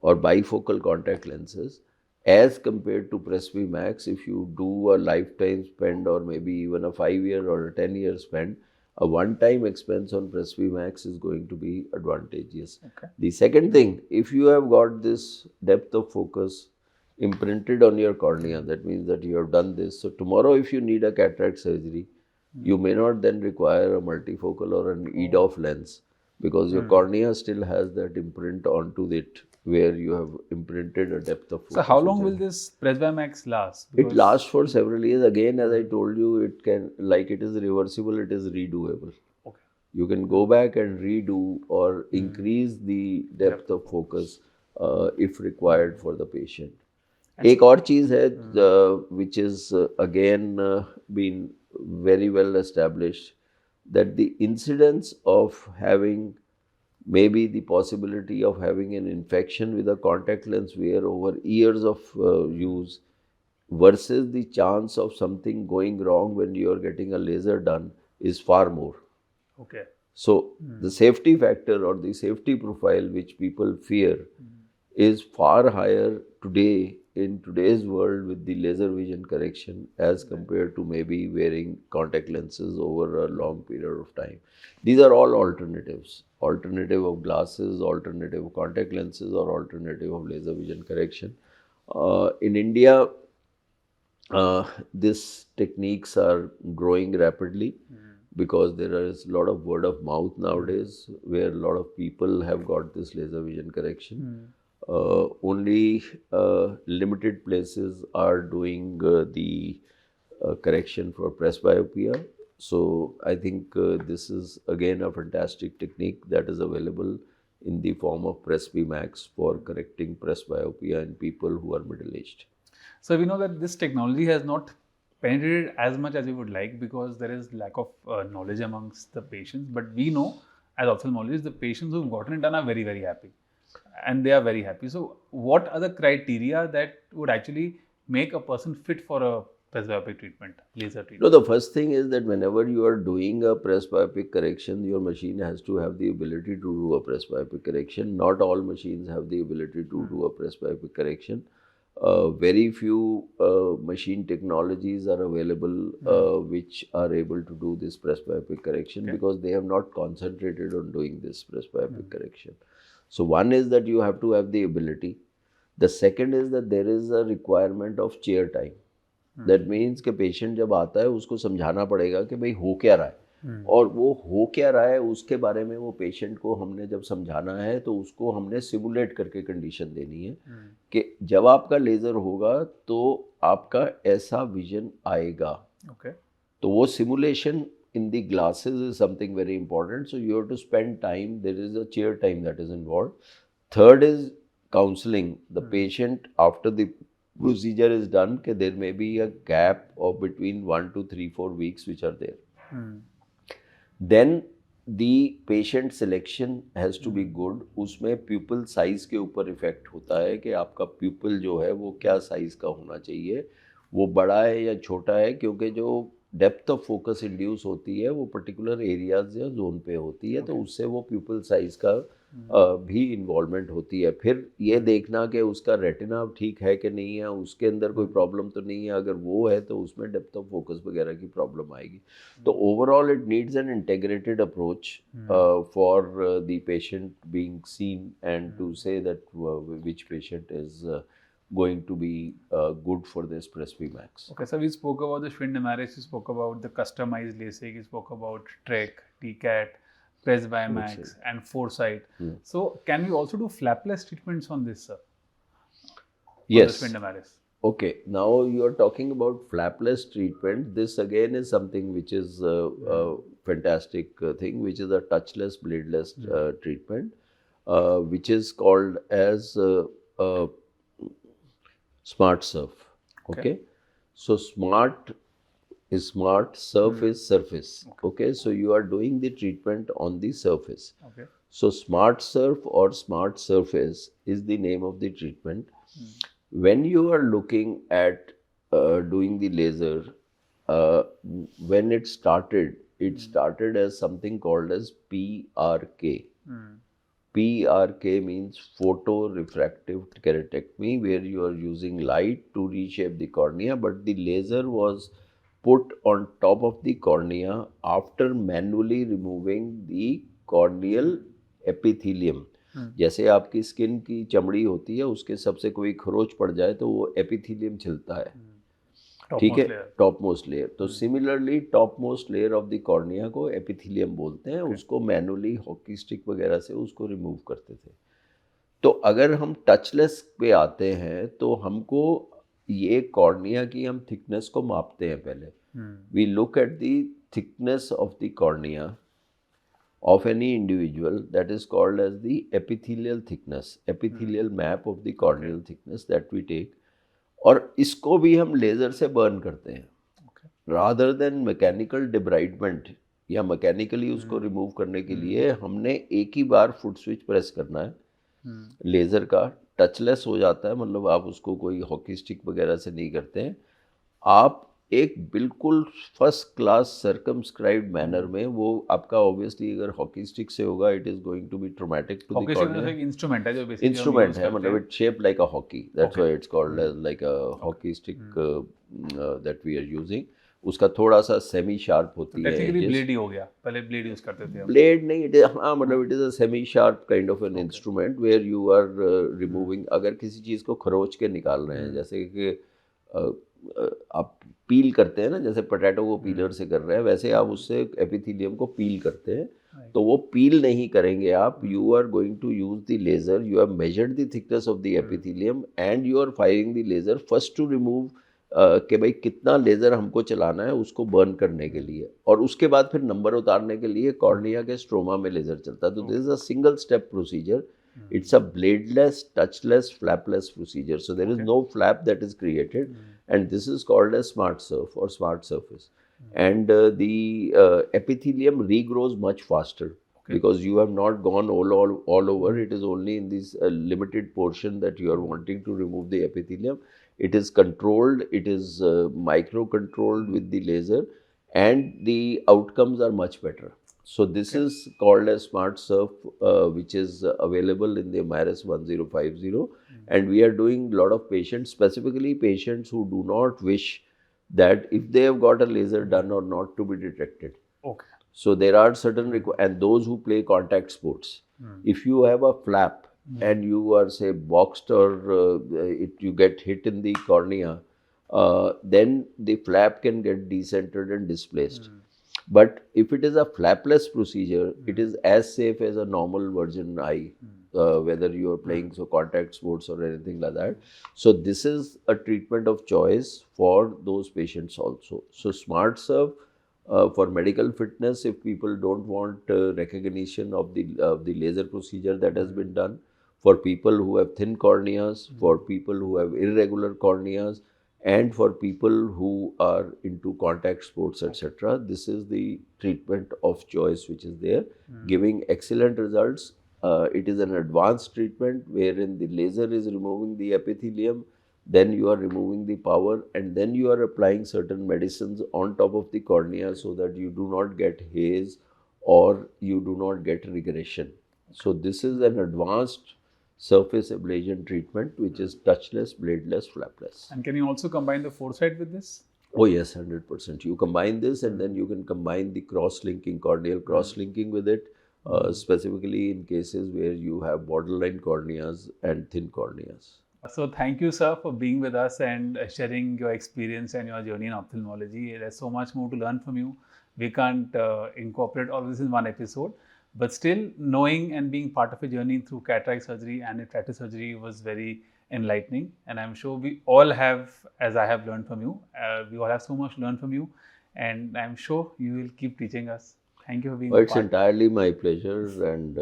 or bifocal contact lenses as compared to Presbymax, if you do a lifetime spend or maybe even a 5-year or a 10-year spend, a one-time expense on Presbymax is going to be advantageous. Okay. The second thing, if you have got this depth of focus imprinted on your cornea, that means that you have done this. So tomorrow if you need a cataract surgery, you may not then require a multifocal or an EDOF lens because your cornea still has that imprint onto it where you have imprinted a depth of focus. So how long will this Presbymax last? It lasts for several years. Again, as I told you, it can, like it is reversible, it is redoable. Okay. You can go back and redo or increase the depth of focus if required for the patient. एक और चीज़ है which is again been very well established, that the incidence of having maybe the possibility of having an infection with a contact lens wear over years of use versus the chance of something going wrong when you are getting a laser done is far more. Okay. So the safety factor or the safety profile which people fear is far higher today in today's world with the laser vision correction as compared to maybe wearing contact lenses over a long period of time. These are all alternatives. Alternative of glasses, alternative of contact lenses, or alternative of laser vision correction. In India, these techniques are growing rapidly because there is a lot of word of mouth nowadays where a lot of people have got this laser vision correction. Only limited places are doing the correction for presbyopia. So I think this is again a fantastic technique that is available in the form of Presbymax for correcting presbyopia in people who are middle-aged. So we know that this technology has not penetrated as much as we would like because there is lack of knowledge amongst the patients. But we know as ophthalmologists, the patients who've gotten it done are very, very happy. And they are very happy. So what are the criteria that would actually make a person fit for a presbyopic treatment, laser treatment? No, the first thing is that whenever you are doing a presbyopic correction, your machine has to have the ability to do a presbyopic correction. Not all machines have the ability to do a presbyopic correction. Very few machine technologies are available which are able to do this presbyopic correction because they have not concentrated on doing this presbyopic correction. So one is that you have to have the ability. The second is that there is a requirement of chair time. That means कि patient जब आता है उसको समझाना पड़ेगा कि भाई हो क्या रहा है और वो हो क्या रहा है उसके बारे में वो पेशेंट को हमने जब समझाना है तो उसको हमने सिमुलेट करके कंडीशन देनी है कि जब आपका लेज़र होगा तो आपका ऐसा विजन आएगा. तो वो simulation in the glasses is something very important. So you have to spend time. There is a chair time that is involved. Third is counseling the patient after the procedure is done, that there may be a gap of between 1 to 3-4 weeks which are there. Then the patient selection has to be good. उसमें pupil size के ऊपर effect होता है कि आपका pupil जो है वो क्या size का होना चाहिए, वो बड़ा है या छोटा है, क्योंकि जो डेप्थ ऑफ फोकस इंड्यूस होती है वो पर्टिकुलर एरियाज या जोन पे होती है, तो उससे वो प्यूपल साइज का भी इन्वॉल्वमेंट होती है. फिर ये देखना कि उसका रेटिना ठीक है कि नहीं है, उसके अंदर कोई प्रॉब्लम तो नहीं है, अगर वो है तो उसमें डेप्थ ऑफ फोकस वगैरह की प्रॉब्लम आएगी. तो overall it needs an integrated approach for the patient being seen and to say that which patient is going to be good for this Presby Max. Okay, so we spoke about the Schwinn-Demarais, we spoke about the customized LASIK, we spoke about Trek, TCAT, Presby Max, and Foresight. So, can we also do flapless treatments on this, sir? Yes. The Schwinn-Demarais. Okay, now you are talking about flapless treatment. This again is something which is a fantastic thing, which is a touchless, bladeless treatment, which is called as Smart Surf. Okay. So smart is smart, surf is surface. Okay. So you are doing the treatment on the surface. Okay. So Smart Surf or Smart Surface is the name of the treatment. When you are looking at doing the laser, when it started as something called as PRK. PRK means photorefractive keratectomy, where you are using light to reshape the cornea, but the laser was put on top of the cornea after manually removing the corneal epithelium. जैसे आपकी skin की चमड़ी होती है, उसके सबसे कोई खरोच पड़ जाए तो वो एपिथीलियम छिलता है, ठीक है, टॉप मोस्ट लेयर. तो similarly top most layer of the cornea को एपिथीलियम बोलते हैं. उसको मैनुअली हॉकी स्टिक वगैरह से उसको रिमूव करते थे. तो अगर हम टचलेस पे आते हैं तो हमको ये कॉर्निया की हम थिकनेस को मापते हैं पहले. We look at the thickness of the cornea of any individual, that is called as the epithelial thickness, epithelial map of the corneal thickness that we take. और इसको भी हम लेज़र से बर्न करते हैं, रादर देन मैकेनिकल डिब्राइडमेंट या mechanically उसको remove करने के लिए हमने एक ही बार फुट स्विच प्रेस करना है. लेज़र का टचलेस हो जाता है, मतलब आप उसको कोई हॉकी स्टिक वगैरह से नहीं करते हैं. आप एक बिल्कुल फर्स्ट क्लास सर्कमस्क्राइब्ड मैनर में, वो आपका ऑब्वियसली अगर हॉकी स्टिक से होगा it is going to be traumatic to the cornea. Instrument है जो बेसिकली इंस्ट्रूमेंट है, मतलब it shape like a hockey, that's why it's called like a hockey stick that we are using. उसका थोड़ा सा semi sharp होती है. Basically blade ही हो गया, पहले ब्लेड यूज करते थे. ब्लेड नहीं, इट हाँ, मतलब it is a semi sharp kind of an instrument where you are removing. अगर किसी चीज़ को खरोच के निकाल रहे हैं, जैसे कि आप पील करते हैं ना, जैसे पोटैटो को पीलर से कर रहे हैं, वैसे आप उससे एपिथेलियम को पील करते हैं. तो वो पील नहीं करेंगे आप, you are going to use the laser. You have measured the thickness of the epithelium and you are firing the laser first to remove कि भाई कितना लेज़र हमको चलाना है उसको बर्न करने के लिए, और उसके बाद फिर नंबर उतारने के लिए कॉर्निया के स्ट्रोमा में लेज़र चलता है. तो this is a single step procedure. It's a bladeless, touchless, flapless procedure. So there is no flap that is created, and this is called as Smart Surf or Smart Surface. And the epithelium regrows much faster because you have not gone all over. It is only in this limited portion that you are wanting to remove the epithelium. It is controlled. It is micro-controlled with the laser, and the outcomes are much better. So this is called as Smart Surf, which is available in the MIRAS 1050, and we are doing a lot of patients, specifically patients who do not wish that if they have got a laser done or not to be detected. Okay. So there are certain and those who play contact sports. If you have a flap and you are say boxed or you get hit in the cornea, then the flap can get decentered and displaced. But if it is a flapless procedure, it is as safe as a normal virgin eye, whether you are playing contact sports or anything like that. So this is a treatment of choice for those patients also. So Smart Surf for medical fitness, if people don't want recognition of the laser procedure that has been done. for people who have thin corneas, for people who have irregular corneas, and for people who are into contact sports, etc. This is the treatment of choice which is there, giving excellent results. It is an advanced treatment wherein the laser is removing the epithelium, then you are removing the power, and then you are applying certain medicines on top of the cornea so that you do not get haze or you do not get regression. So this is an advanced surface ablation treatment which is touchless, bladeless, flapless. And can you also combine the foresight with this? Oh yes, 100%. You combine this and then you can combine the cross-linking, corneal cross-linking with it, specifically in cases where you have borderline corneas and thin corneas. So thank you, sir, for being with us and sharing your experience and your journey in ophthalmology. There's so much more to learn from you. We can't incorporate all of this in one episode, but still knowing and being part of a journey through cataract surgery and refractive surgery was very enlightening. And I'm sure we all have, as I have learned from you, we all have so much to learn from you. And I'm sure you will keep teaching us. Thank you for being It's entirely my pleasure, and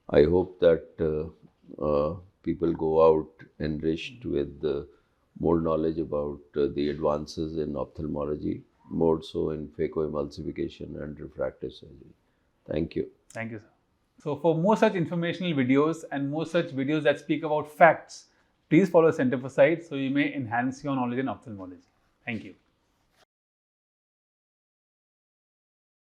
I hope that people go out enriched with more knowledge about the advances in ophthalmology, more so in phacoemulsification and refractive surgery. Thank you. Thank you, sir. So for more such informational videos and more such videos that speak about facts, please follow Center for Sight so you may enhance your knowledge in ophthalmology. Thank you.